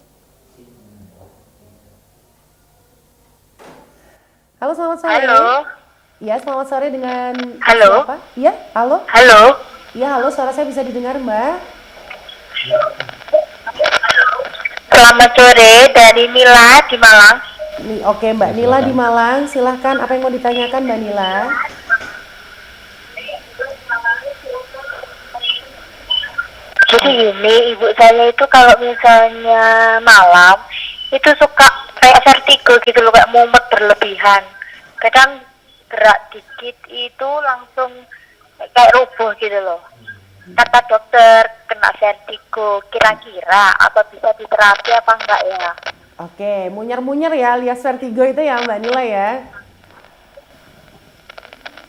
Speaker 4: Halo, selamat sore.
Speaker 6: Halo.
Speaker 4: Ya, selamat sore dengan
Speaker 6: Halo.
Speaker 4: siapa? Iya, halo.
Speaker 6: Halo.
Speaker 4: Iya, halo, suara saya bisa didengar, Mbak.
Speaker 6: Selamat sore dari Nila di Malang.
Speaker 4: Oke, Mbak Nila di Malang. Silahkan, apa yang mau ditanyakan, Mbak Nila?
Speaker 6: Jadi gini, ibu saya itu kalau misalnya malam itu suka kayak vertigo gitu loh, kayak mumet berlebihan. Kadang gerak dikit itu langsung kayak roboh gitu loh. Kata dokter kena vertigo, kira-kira apa bisa diterapi apa enggak ya?
Speaker 4: Oke, munyer-munyer ya alias vertigo itu ya, Mbak Nila ya.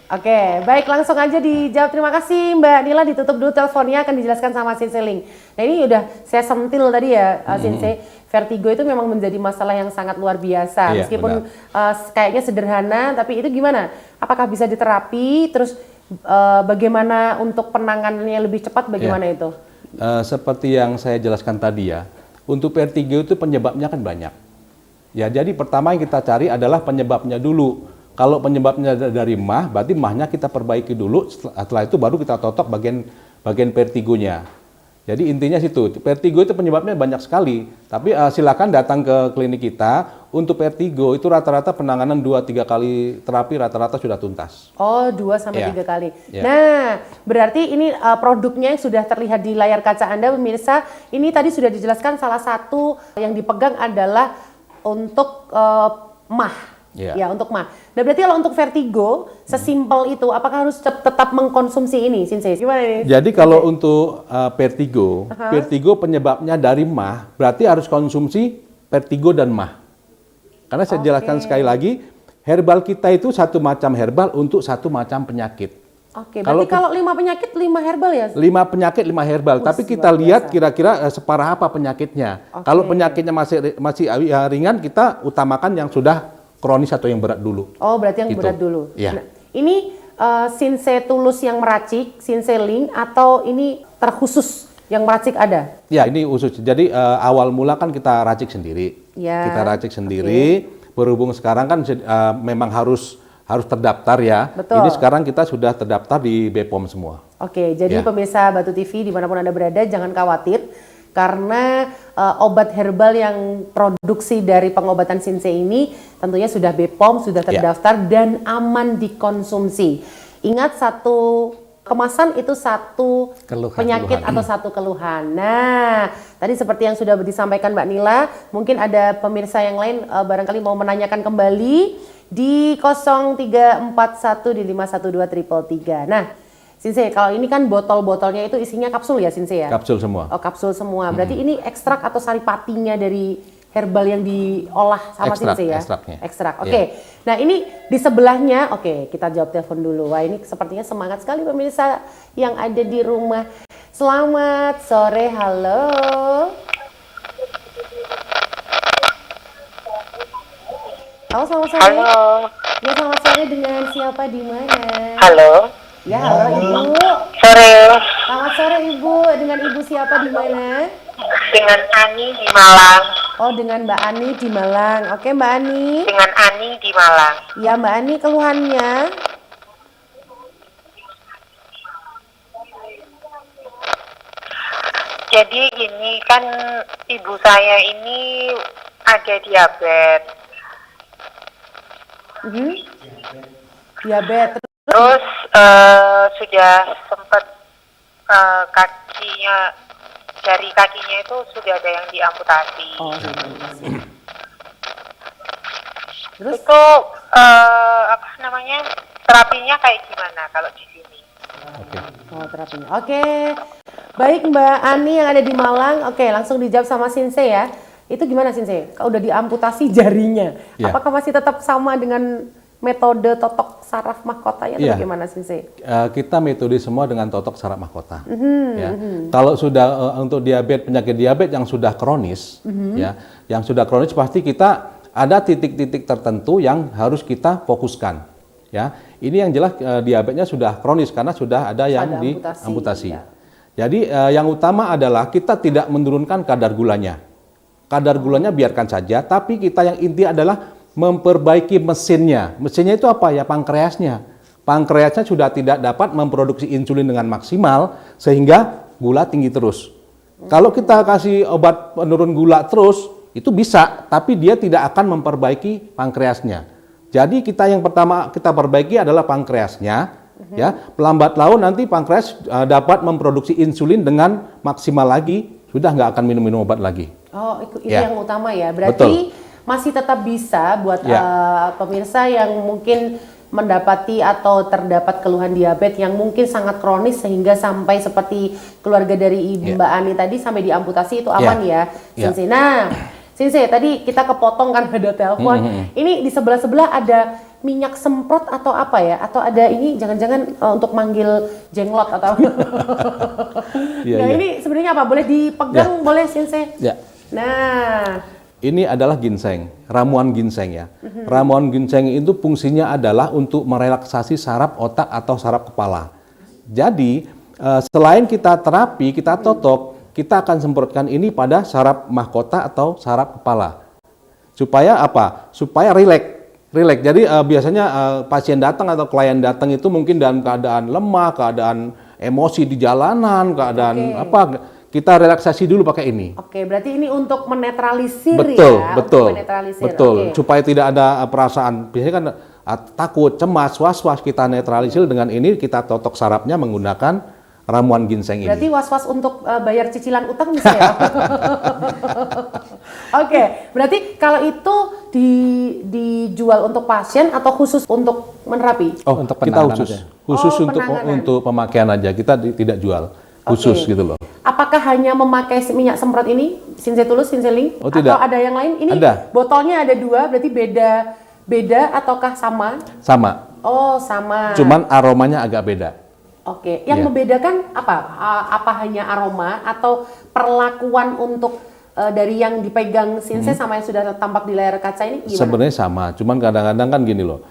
Speaker 4: Oke, baik, langsung aja dijawab. Terima kasih Mbak Nila, ditutup dulu teleponnya, akan dijelaskan sama Sensei Ling. Nah ini udah saya sentil tadi ya Sensei, vertigo itu memang menjadi masalah yang sangat luar biasa.
Speaker 1: Iya,
Speaker 4: Meskipun kayaknya sederhana, tapi itu gimana? Apakah bisa diterapi? Terus bagaimana untuk penanganannya lebih cepat, bagaimana itu?
Speaker 1: Seperti yang saya jelaskan tadi ya, untuk vertigo itu penyebabnya kan banyak. Ya, jadi pertama yang kita cari adalah penyebabnya dulu. Kalau penyebabnya dari mah, berarti mahnya kita perbaiki dulu. Setelah itu baru kita totok bagian vertigonya. Jadi intinya situ. Vertigo itu penyebabnya banyak sekali. Tapi silakan datang ke klinik kita. Untuk vertigo itu rata-rata penanganan 2-3 kali terapi rata-rata sudah tuntas.
Speaker 4: Oh, 2 sampai
Speaker 1: Iya.
Speaker 4: 3 kali.
Speaker 1: Iya.
Speaker 4: Nah, berarti ini produknya yang sudah terlihat di layar kaca Anda, pemirsa. Ini tadi sudah dijelaskan, salah satu yang dipegang adalah untuk mah.
Speaker 1: Iya.
Speaker 4: Ya, untuk mah. Nah, berarti kalau untuk vertigo, sesimpel itu, apakah harus tetap mengkonsumsi ini, Sensei? Gimana ini?
Speaker 1: Jadi kalau untuk vertigo, vertigo penyebabnya dari mah, berarti harus konsumsi vertigo dan mah. Karena saya jelaskan sekali lagi, herbal kita itu satu macam herbal untuk satu macam penyakit.
Speaker 4: Oke,
Speaker 1: Kalau
Speaker 4: berarti kalau 5 penyakit, 5 herbal ya?
Speaker 1: 5 penyakit, 5 herbal. Tapi kita
Speaker 4: luar
Speaker 1: lihat
Speaker 4: biasa.
Speaker 1: kira-kira separah apa penyakitnya.
Speaker 4: Oke.
Speaker 1: Kalau penyakitnya masih ringan, kita utamakan yang sudah kronis atau yang berat dulu.
Speaker 4: Oh, berarti yang
Speaker 1: Gitu.
Speaker 4: berat dulu.
Speaker 1: Iya.
Speaker 4: Nah, ini Sensei Tulus yang meracik, Sensei Ling, atau ini terkhusus yang meracik ada?
Speaker 1: Ya, ini khusus. Jadi awal mula kan kita racik sendiri.
Speaker 4: Ya.
Speaker 1: Kita racik sendiri. Berhubung sekarang kan memang harus terdaftar ya.
Speaker 4: Betul.
Speaker 1: Ini sekarang kita sudah terdaftar di BPOM semua.
Speaker 4: Oke, jadi
Speaker 1: Ya.
Speaker 4: pemirsa Batu TV dimanapun Anda berada, jangan khawatir. Karena obat herbal yang produksi dari pengobatan Sensei ini tentunya sudah BPOM, sudah terdaftar dan aman dikonsumsi. Ingat, satu kemasan itu satu penyakit atau satu keluhan. Nah, tadi seperti yang sudah disampaikan Mbak Nila, mungkin ada pemirsa yang lain barangkali mau menanyakan kembali di 0341 di 512 333. Nah, Sensei, kalau ini kan botol-botolnya itu isinya kapsul ya, Sensei ya?
Speaker 1: Kapsul semua.
Speaker 4: Oh, kapsul semua. Berarti ini ekstrak atau saripatinya dari herbal yang diolah sama
Speaker 1: Ekstrak,
Speaker 4: Sensei ya?
Speaker 1: ekstraknya.
Speaker 4: Ekstrak. Oke. Nah, ini di sebelahnya, oke, kita jawab telepon dulu. Wah, ini sepertinya semangat sekali pemirsa yang ada di rumah. Selamat sore, halo. Halo, selamat sore.
Speaker 6: Halo.
Speaker 4: Ya, selamat sore dengan siapa di mana?
Speaker 6: Halo.
Speaker 4: Ya, halo Ibu.
Speaker 6: Sore.
Speaker 4: Selamat sore Ibu. Dengan Ibu siapa di mana?
Speaker 6: Dengan Ani di Malang.
Speaker 4: Oh, dengan Mbak Ani di Malang. Oke, Mbak Ani.
Speaker 6: Dengan Ani di Malang.
Speaker 4: Ya, Mbak Ani, keluhannya.
Speaker 6: Jadi gini kan, ibu saya ini ada diabetes.
Speaker 4: Diabetes.
Speaker 6: Terus sudah sempat kakinya, jari kakinya itu sudah ada yang diamputasi.
Speaker 4: Oh, terus
Speaker 6: Itu apa namanya, terapinya kayak gimana kalau di sini?
Speaker 4: oh, terapinya. Oke. Baik Mbak Ani yang ada di Malang. Oke, langsung dijawab sama Sinse ya. Itu gimana Sinse? Kalau udah diamputasi jarinya,
Speaker 1: Ya.
Speaker 4: apakah masih tetap sama dengan metode totok saraf mahkotanya atau
Speaker 1: Iya.
Speaker 4: bagaimana Sinse?
Speaker 1: Kita metode semua dengan totok saraf mahkota. Ya. Kalau sudah untuk penyakit diabetes yang sudah kronis, ya, yang sudah kronis pasti kita ada titik-titik tertentu yang harus kita fokuskan. Ya, ini yang jelas diabetesnya sudah kronis karena sudah ada yang
Speaker 4: Ada
Speaker 1: diamputasi.
Speaker 4: ya.
Speaker 1: Jadi yang utama adalah kita tidak menurunkan kadar gulanya. Kadar gulanya biarkan saja, tapi kita yang inti adalah memperbaiki mesinnya. Mesinnya itu apa ya? Pankreasnya. Pankreasnya sudah tidak dapat memproduksi insulin dengan maksimal sehingga gula tinggi terus. Kalau kita kasih obat penurun gula terus, itu bisa, tapi dia tidak akan memperbaiki pankreasnya. Jadi kita yang pertama kita perbaiki adalah pankreasnya. Ya, pelambat laun nanti pankreas dapat memproduksi insulin dengan maksimal lagi, sudah nggak akan minum obat lagi.
Speaker 4: Oh, itu
Speaker 1: Ya.
Speaker 4: yang utama ya. Berarti masih tetap bisa buat
Speaker 1: Ya.
Speaker 4: pemirsa yang mungkin mendapati atau terdapat keluhan diabetes yang mungkin sangat kronis sehingga sampai seperti keluarga dari Ibu Mbak Ani tadi sampai diamputasi itu aman ya.
Speaker 1: Ya.
Speaker 4: Sinse. Nah, Sinse tadi kita kepotong kan ada telepon. Ini di sebelah-sebelah ada minyak semprot atau apa ya? Atau ada ini jangan-jangan untuk manggil jenglot atau
Speaker 1: Iya,
Speaker 4: Nah,
Speaker 1: iya.
Speaker 4: ini sebenarnya apa? Boleh dipegang, boleh Sinse?
Speaker 1: Ya.
Speaker 4: Nah,
Speaker 1: Ini adalah ginseng, ramuan ginseng ya. Ramuan ginseng itu fungsinya adalah untuk merelaksasi saraf otak atau saraf kepala. Jadi selain kita terapi, kita totok, kita akan semprotkan ini pada saraf mahkota atau saraf kepala. Supaya apa? Supaya rileks. Jadi biasanya pasien datang atau klien datang itu mungkin dalam keadaan lemah, keadaan emosi di jalanan, keadaan apa? Kita relaksasi dulu pakai ini.
Speaker 4: oke, berarti ini untuk menetralisir
Speaker 1: Betul,
Speaker 4: ya?
Speaker 1: betul,
Speaker 4: Untuk menetralisir.
Speaker 1: betul.
Speaker 4: Oke.
Speaker 1: Supaya tidak ada perasaan. Biasanya kan takut, cemas, was-was, kita netralisir dengan ini, kita totok sarafnya menggunakan ramuan ginseng ini.
Speaker 4: Berarti was-was untuk bayar cicilan utang bisa ya? Oke, berarti kalau itu dijual untuk pasien atau khusus untuk menerapi?
Speaker 1: Oh,
Speaker 5: Untuk
Speaker 1: kita
Speaker 5: penanganan
Speaker 1: khusus,
Speaker 5: aja.
Speaker 1: khusus
Speaker 4: Oh,
Speaker 1: untuk
Speaker 4: penanganan.
Speaker 1: pemakaian aja. Kita tidak jual, khusus
Speaker 4: Oke.
Speaker 1: gitu loh.
Speaker 4: Apakah hanya memakai minyak semprot ini, Sinsetulus, Sinseling?
Speaker 1: Oh, tidak.
Speaker 4: Atau ada yang lain? Ini
Speaker 1: Ada.
Speaker 4: botolnya ada 2, berarti beda ataukah sama?
Speaker 1: Sama,
Speaker 4: Oh, sama.
Speaker 1: cuman aromanya agak beda.
Speaker 4: Oke, yang
Speaker 1: Iya.
Speaker 4: membedakan apa? Apa hanya aroma atau perlakuan untuk dari yang dipegang Sinse sama yang sudah tampak di layar kaca ini gimana?
Speaker 1: Sebenarnya sama, cuman kadang-kadang kan gini loh,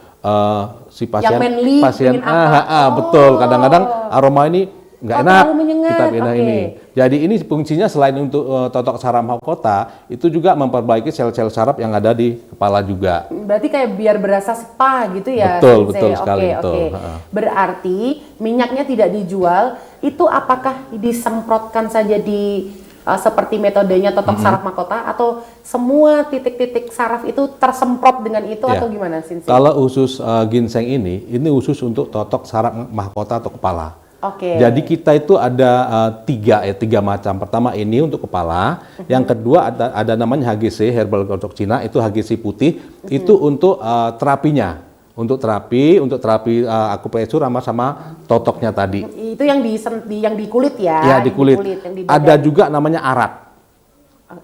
Speaker 1: si pasien,
Speaker 4: manly, ingin apa?
Speaker 1: betul. Kadang-kadang aroma ini nggak enak,
Speaker 4: terlalu menyengat,
Speaker 1: kita pindah
Speaker 4: oke.
Speaker 1: ini. Jadi ini fungsinya selain untuk totok saraf mahkota, itu juga memperbaiki sel-sel saraf yang ada di kepala juga.
Speaker 4: Berarti kayak biar berasa spa gitu ya?
Speaker 1: Betul,
Speaker 4: Sinse?
Speaker 1: betul sekali,
Speaker 4: Oke,
Speaker 1: betul.
Speaker 4: oke.
Speaker 1: Ha-ha.
Speaker 4: Berarti minyaknya tidak dijual, itu apakah disemprotkan saja di seperti metodenya totok saraf mahkota atau semua titik-titik saraf itu tersemprot dengan itu
Speaker 1: Ya.
Speaker 4: atau gimana Sinse?
Speaker 1: Kalau usus ginseng ini khusus untuk totok saraf mahkota atau kepala.
Speaker 4: Oke.
Speaker 1: Jadi kita itu ada tiga macam. Pertama ini untuk kepala, yang kedua ada namanya HGC herbal gosok Cina, itu HGC putih, itu untuk terapinya, untuk terapi akupresur sama totoknya tadi.
Speaker 4: Itu yang yang di kulit ya?
Speaker 1: Ya di kulit.
Speaker 4: yang di badan.
Speaker 1: Ada juga namanya arak.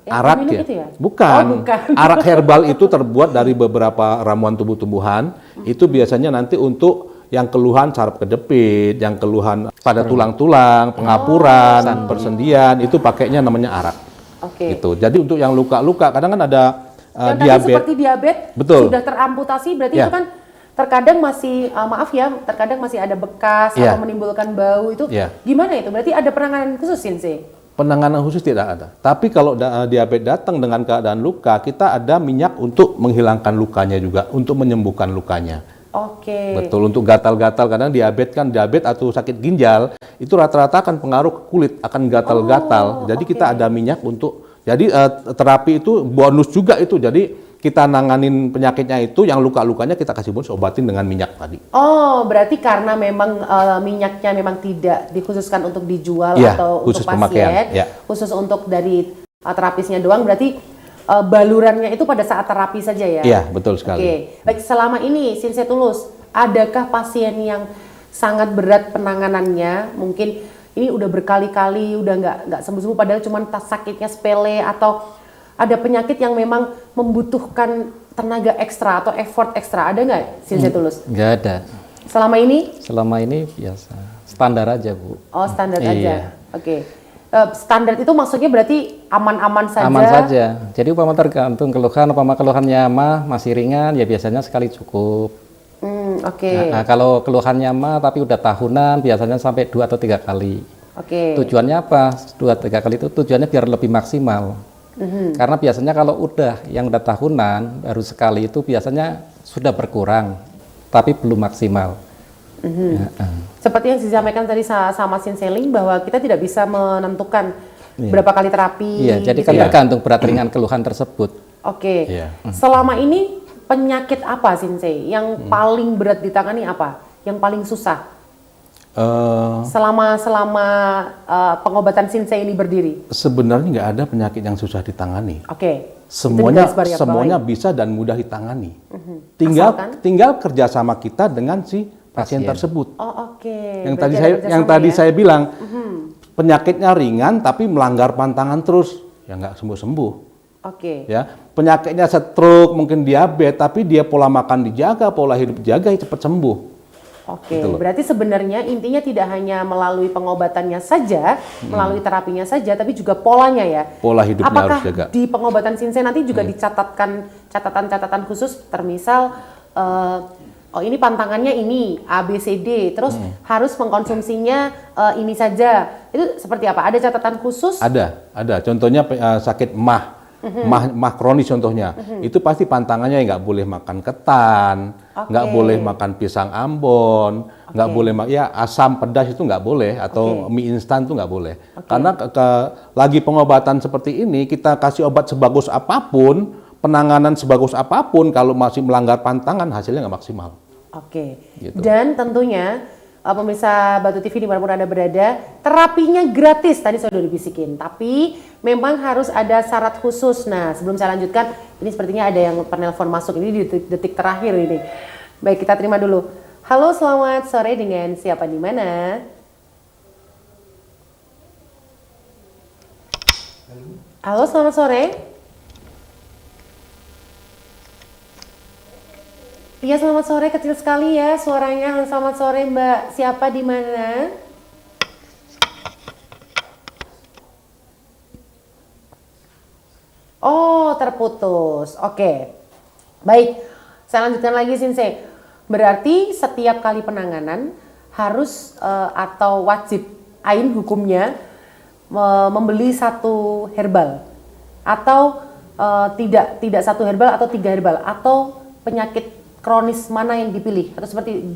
Speaker 4: Yang
Speaker 1: Arak
Speaker 4: diminum
Speaker 1: ya?
Speaker 4: itu ya?
Speaker 1: Bukan.
Speaker 4: Oh, bukan.
Speaker 1: Arak herbal itu terbuat dari beberapa ramuan tumbuh-tumbuhan. Itu biasanya nanti untuk yang keluhan saraf kedepit, yang keluhan pada tulang-tulang, pengapuran, persendian, itu pakainya namanya arak.
Speaker 4: Oke.
Speaker 1: Gitu. Jadi untuk yang luka-luka, kadang kan ada
Speaker 4: Yang tadi
Speaker 1: diabetes.
Speaker 4: seperti diabetes
Speaker 1: Betul.
Speaker 4: sudah teramputasi, berarti
Speaker 1: Ya.
Speaker 4: itu kan terkadang masih maaf ya, terkadang masih ada bekas
Speaker 1: Iya.
Speaker 4: atau menimbulkan bau itu.
Speaker 1: Iya.
Speaker 4: Gimana itu? Berarti ada penanganan khusus Sensei?
Speaker 1: Penanganan khusus tidak ada. Tapi kalau diabetes datang dengan keadaan luka, kita ada minyak untuk menghilangkan lukanya juga, untuk menyembuhkan lukanya.
Speaker 4: Oke.
Speaker 1: Betul, untuk gatal-gatal, karena diabetes atau sakit ginjal itu rata-rata akan pengaruh ke kulit, akan gatal-gatal. Jadi
Speaker 4: oke.
Speaker 1: kita ada minyak untuk, jadi terapi itu bonus juga itu. Jadi kita nanganin penyakitnya itu, yang luka-lukanya kita kasih bonus, obatin dengan minyak tadi.
Speaker 4: Oh, berarti karena memang minyaknya memang tidak dikhususkan untuk dijual
Speaker 1: Iya,
Speaker 4: atau
Speaker 1: khusus
Speaker 4: untuk pasien,
Speaker 1: pemakaian, ya.
Speaker 4: khusus untuk dari terapisnya doang, berarti balurannya itu pada saat terapi saja ya?
Speaker 1: Iya, betul sekali.
Speaker 4: Oke, baik, selama ini Sensei Tulus, adakah pasien yang sangat berat penanganannya, mungkin ini udah berkali-kali, udah nggak sembuh-sembuh, padahal cuma sakitnya sepele, atau ada penyakit yang memang membutuhkan tenaga ekstra atau effort ekstra, ada nggak Sensei Tulus?
Speaker 5: Nggak ada.
Speaker 4: Selama ini?
Speaker 5: Selama ini biasa, standar aja Bu.
Speaker 4: Oh, standar
Speaker 5: Iya.
Speaker 4: aja. Oke. Standar itu maksudnya berarti aman-aman saja?
Speaker 5: Aman saja. Jadi umpama tergantung keluhan, umpama keluhannya mah masih ringan, ya biasanya sekali cukup.
Speaker 4: Oke.
Speaker 5: Nah, kalau keluhannya mah tapi udah tahunan, biasanya sampai 2 atau 3 kali.
Speaker 4: Oke.
Speaker 5: Tujuannya apa? 2-3 kali itu tujuannya biar lebih maksimal. Karena biasanya kalau yang udah tahunan, baru sekali itu biasanya sudah berkurang, tapi belum maksimal.
Speaker 4: Seperti yang disampaikan tadi sama Sensei Ling, bahwa kita tidak bisa menentukan berapa kali terapi.
Speaker 5: Iya, jadi kan
Speaker 4: gitu ya.
Speaker 5: tergantung berat ringan keluhan tersebut.
Speaker 4: Oke.
Speaker 1: Iya.
Speaker 4: Selama ini penyakit apa Sensei yang paling berat ditangani, apa? Yang paling susah? Selama pengobatan Sensei ini berdiri.
Speaker 1: Sebenarnya nggak ada penyakit yang susah ditangani.
Speaker 4: Oke.
Speaker 1: Semuanya
Speaker 4: Itu garis bawahi.
Speaker 1: semuanya bisa dan mudah ditangani.
Speaker 4: Asalkan?
Speaker 1: Tinggal kerjasama kita dengan si pasien tersebut.
Speaker 4: Oh, oke.
Speaker 1: Yang
Speaker 4: Berarti
Speaker 1: tadi
Speaker 4: ada
Speaker 1: saya
Speaker 4: kerjasama ya?
Speaker 1: saya bilang penyakitnya ringan tapi melanggar pantangan terus, ya nggak sembuh-sembuh.
Speaker 4: Oke.
Speaker 1: Ya, penyakitnya stroke, mungkin diabetes, tapi dia pola makan dijaga, pola hidup dijaga, ya cepat sembuh.
Speaker 4: Oke,
Speaker 1: Gitu loh.
Speaker 4: berarti sebenarnya intinya tidak hanya melalui pengobatannya saja, melalui terapinya saja, tapi juga polanya ya.
Speaker 1: Pola hidupnya
Speaker 4: Apakah
Speaker 1: harus jaga.
Speaker 4: di pengobatan Sensei nanti juga dicatatkan catatan-catatan khusus, termisal oh ini pantangannya ini A B C D, terus harus mengkonsumsinya ini saja. Itu seperti apa? Ada catatan khusus?
Speaker 1: Ada. Contohnya sakit mah kronis contohnya. Itu pasti pantangannya nggak boleh makan ketan, nggak
Speaker 4: Oke.
Speaker 1: boleh makan pisang Ambon, nggak
Speaker 4: Oke.
Speaker 1: boleh asam pedas itu nggak boleh, atau
Speaker 4: Oke.
Speaker 1: mie instan itu nggak boleh. Karena lagi pengobatan seperti ini, kita kasih obat sebagus apapun, penanganan sebagus apapun, kalau masih melanggar pantangan hasilnya nggak maksimal.
Speaker 4: Oke.
Speaker 1: Gitu.
Speaker 4: Dan tentunya pemirsa Batu TV dimanapun Anda berada, terapinya gratis, tadi saya sudah dibisikin. Tapi memang harus ada syarat khusus. Nah, sebelum saya lanjutkan, ini sepertinya ada yang penelpon masuk. Ini di detik terakhir ini. Baik, kita terima dulu. Halo, selamat sore, dengan siapa di mana? Halo, selamat sore. Iya, selamat sore, kecil sekali ya suaranya. Halo, selamat sore Mbak, siapa di mana? Oh, terputus. Oke. Baik, saya lanjutkan lagi Sensei. Berarti setiap kali penanganan harus atau wajib ain hukumnya membeli satu herbal, atau tidak satu herbal atau 3 herbal, atau penyakit kronis mana yang dipilih, atau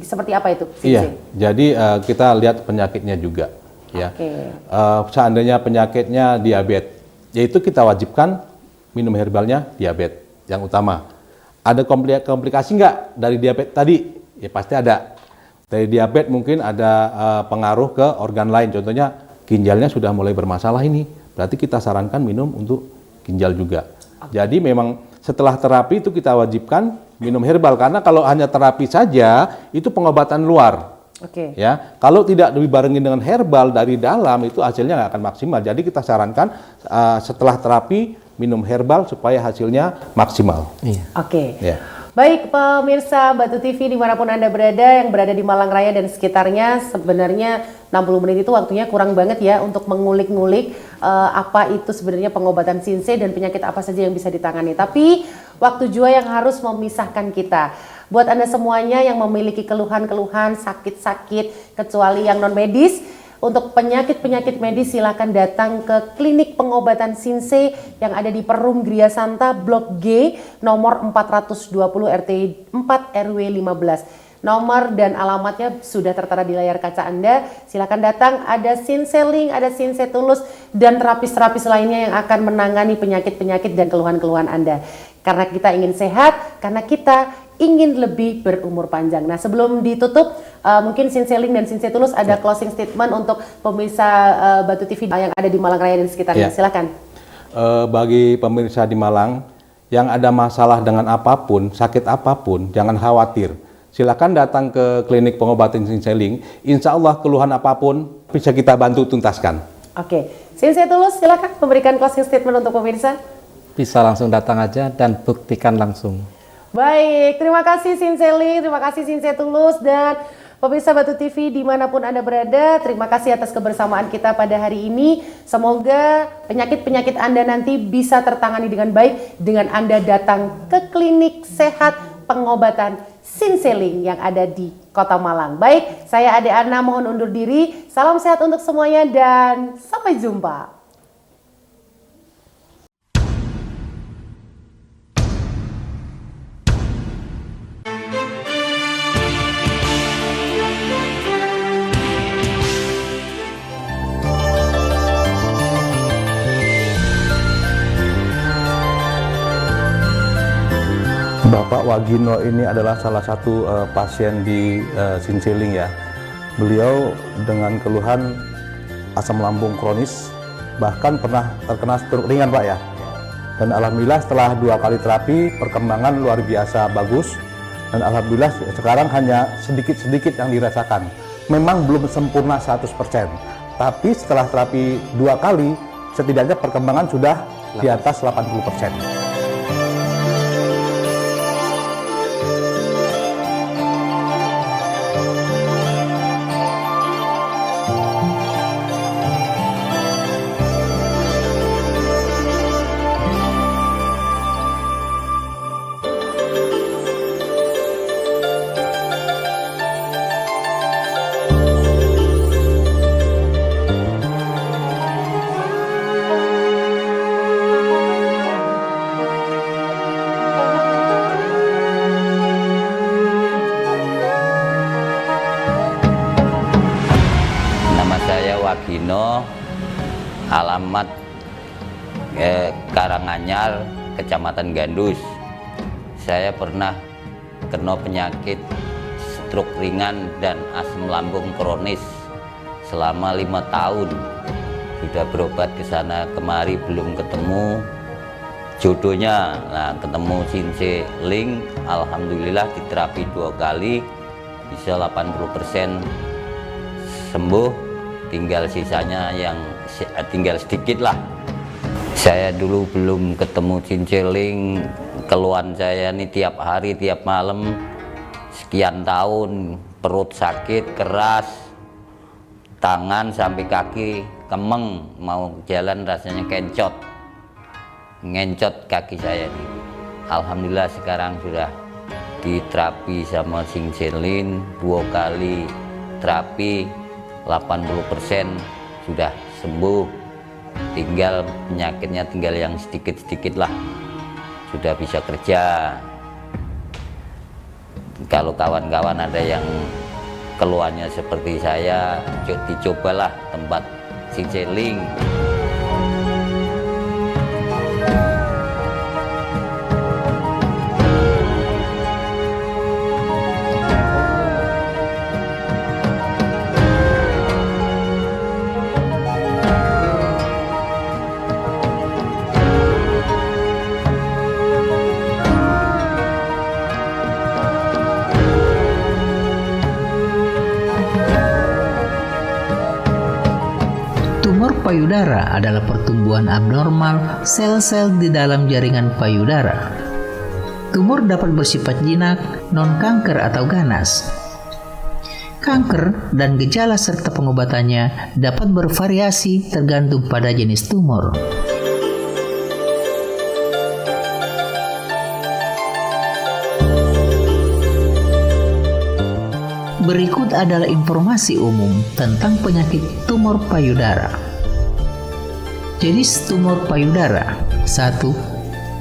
Speaker 4: seperti apa itu?
Speaker 1: Iya, jadi kita lihat penyakitnya juga. Ya.
Speaker 4: Oke.
Speaker 1: Seandainya penyakitnya diabetes, yaitu kita wajibkan minum herbalnya diabetes yang utama. Ada komplikasi nggak dari diabetes tadi? Ya pasti ada. Dari diabetes mungkin ada pengaruh ke organ lain, contohnya ginjalnya sudah mulai bermasalah ini, berarti kita sarankan minum untuk ginjal juga. Jadi memang setelah terapi itu kita wajibkan minum herbal, karena kalau hanya terapi saja itu pengobatan luar.
Speaker 4: Oke.
Speaker 1: Ya, kalau tidak dibarengi dengan herbal dari dalam itu hasilnya nggak akan maksimal. Jadi kita sarankan setelah terapi minum herbal supaya hasilnya maksimal.
Speaker 5: Iya.
Speaker 4: Oke.
Speaker 1: Ya.
Speaker 4: Baik pemirsa Batu TV dimanapun Anda berada, yang berada di Malang Raya dan sekitarnya, sebenarnya 60 menit itu waktunya kurang banget ya untuk mengulik-ngulik apa itu sebenarnya pengobatan Sensei dan penyakit apa saja yang bisa ditangani. Tapi waktu jua yang harus memisahkan kita. Buat Anda semuanya yang memiliki keluhan-keluhan, sakit-sakit, kecuali yang non-medis, untuk penyakit-penyakit medis silakan datang ke klinik pengobatan Sinse yang ada di Perum Gria Santa Blok G nomor 420 RT 4 RW 15. Nomor dan alamatnya sudah tertera di layar kaca Anda. Silakan datang, ada Sinse Link, ada Sinse Tulus, dan terapis-terapis lainnya yang akan menangani penyakit-penyakit dan keluhan-keluhan Anda. Karena kita ingin sehat, karena kita ingin lebih berumur panjang. Nah, sebelum ditutup, mungkin Sinse Link dan Sinse Tulus ada closing statement untuk pemirsa Batu TV yang ada di Malang Raya dan sekitarnya. Silakan.
Speaker 1: Bagi pemirsa di Malang yang ada masalah dengan apapun, sakit apapun, jangan khawatir. Silakan datang ke klinik pengobatan Sinse Link. Insya Allah keluhan apapun bisa kita bantu tuntaskan.
Speaker 4: Oke, Sinse Tulus silakan memberikan closing statement untuk pemirsa.
Speaker 5: Bisa langsung datang aja dan buktikan langsung.
Speaker 4: Baik, terima kasih Sinse Link, terima kasih Sinse Tulus, dan pemirsa Batu TV dimanapun Anda berada, terima kasih atas kebersamaan kita pada hari ini. Semoga penyakit-penyakit Anda nanti bisa tertangani dengan baik dengan Anda datang ke klinik sehat pengobatan Sinse Link yang ada di Kota Malang. Baik, saya Ade Ana mohon undur diri. Salam sehat untuk semuanya dan sampai jumpa.
Speaker 1: Bapak Wagino ini adalah salah satu pasien di Sinse Link ya. Beliau dengan keluhan asam lambung kronis, bahkan pernah terkena stroke ringan Pak ya. Dan alhamdulillah setelah 2 kali terapi, perkembangan luar biasa bagus. Dan alhamdulillah sekarang hanya sedikit-sedikit yang dirasakan. Memang belum sempurna 100%. Tapi setelah terapi 2 kali, setidaknya perkembangan sudah di atas 80%.
Speaker 2: Wagino, alamat Karanganyar, Kecamatan Gandus. Saya pernah kena penyakit stroke ringan dan asam lambung kronis selama 5 tahun. Sudah berobat ke sana kemari belum ketemu jodohnya. Nah, ketemu Sinse Link, alhamdulillah diterapi 2 kali bisa 80% sembuh. Tinggal sisanya yang tinggal sedikit lah. Saya dulu belum ketemu Sinse Link, keluhan saya ini tiap hari tiap malam sekian tahun, perut sakit keras, tangan sampai kaki kemeng, mau jalan rasanya ngencot kaki saya ini. Alhamdulillah sekarang sudah diterapi sama Sinse Link 2 kali terapi, 80% sudah sembuh. Tinggal penyakitnya tinggal yang sedikit-sedikit lah, sudah bisa kerja. Kalau kawan-kawan ada yang keluhannya seperti saya, dicobalah tempat Sinse Link.
Speaker 3: Tumor payudara adalah pertumbuhan abnormal sel-sel di dalam jaringan payudara. Tumor dapat bersifat jinak, non-kanker atau ganas. Kanker dan gejala serta pengobatannya dapat bervariasi tergantung pada jenis tumor. Berikut adalah informasi umum tentang penyakit tumor payudara. Jenis tumor payudara. 1.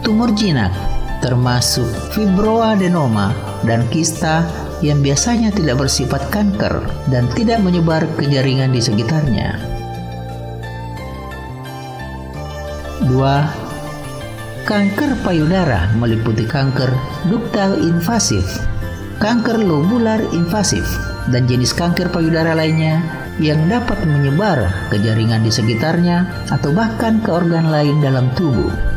Speaker 3: Tumor jinak, termasuk fibroadenoma dan kista yang biasanya tidak bersifat kanker dan tidak menyebar ke jaringan di sekitarnya. 2. Kanker payudara meliputi kanker duktal invasif, kanker lobular invasif, dan jenis kanker payudara lainnya yang dapat menyebar ke jaringan di sekitarnya atau bahkan ke organ lain dalam tubuh.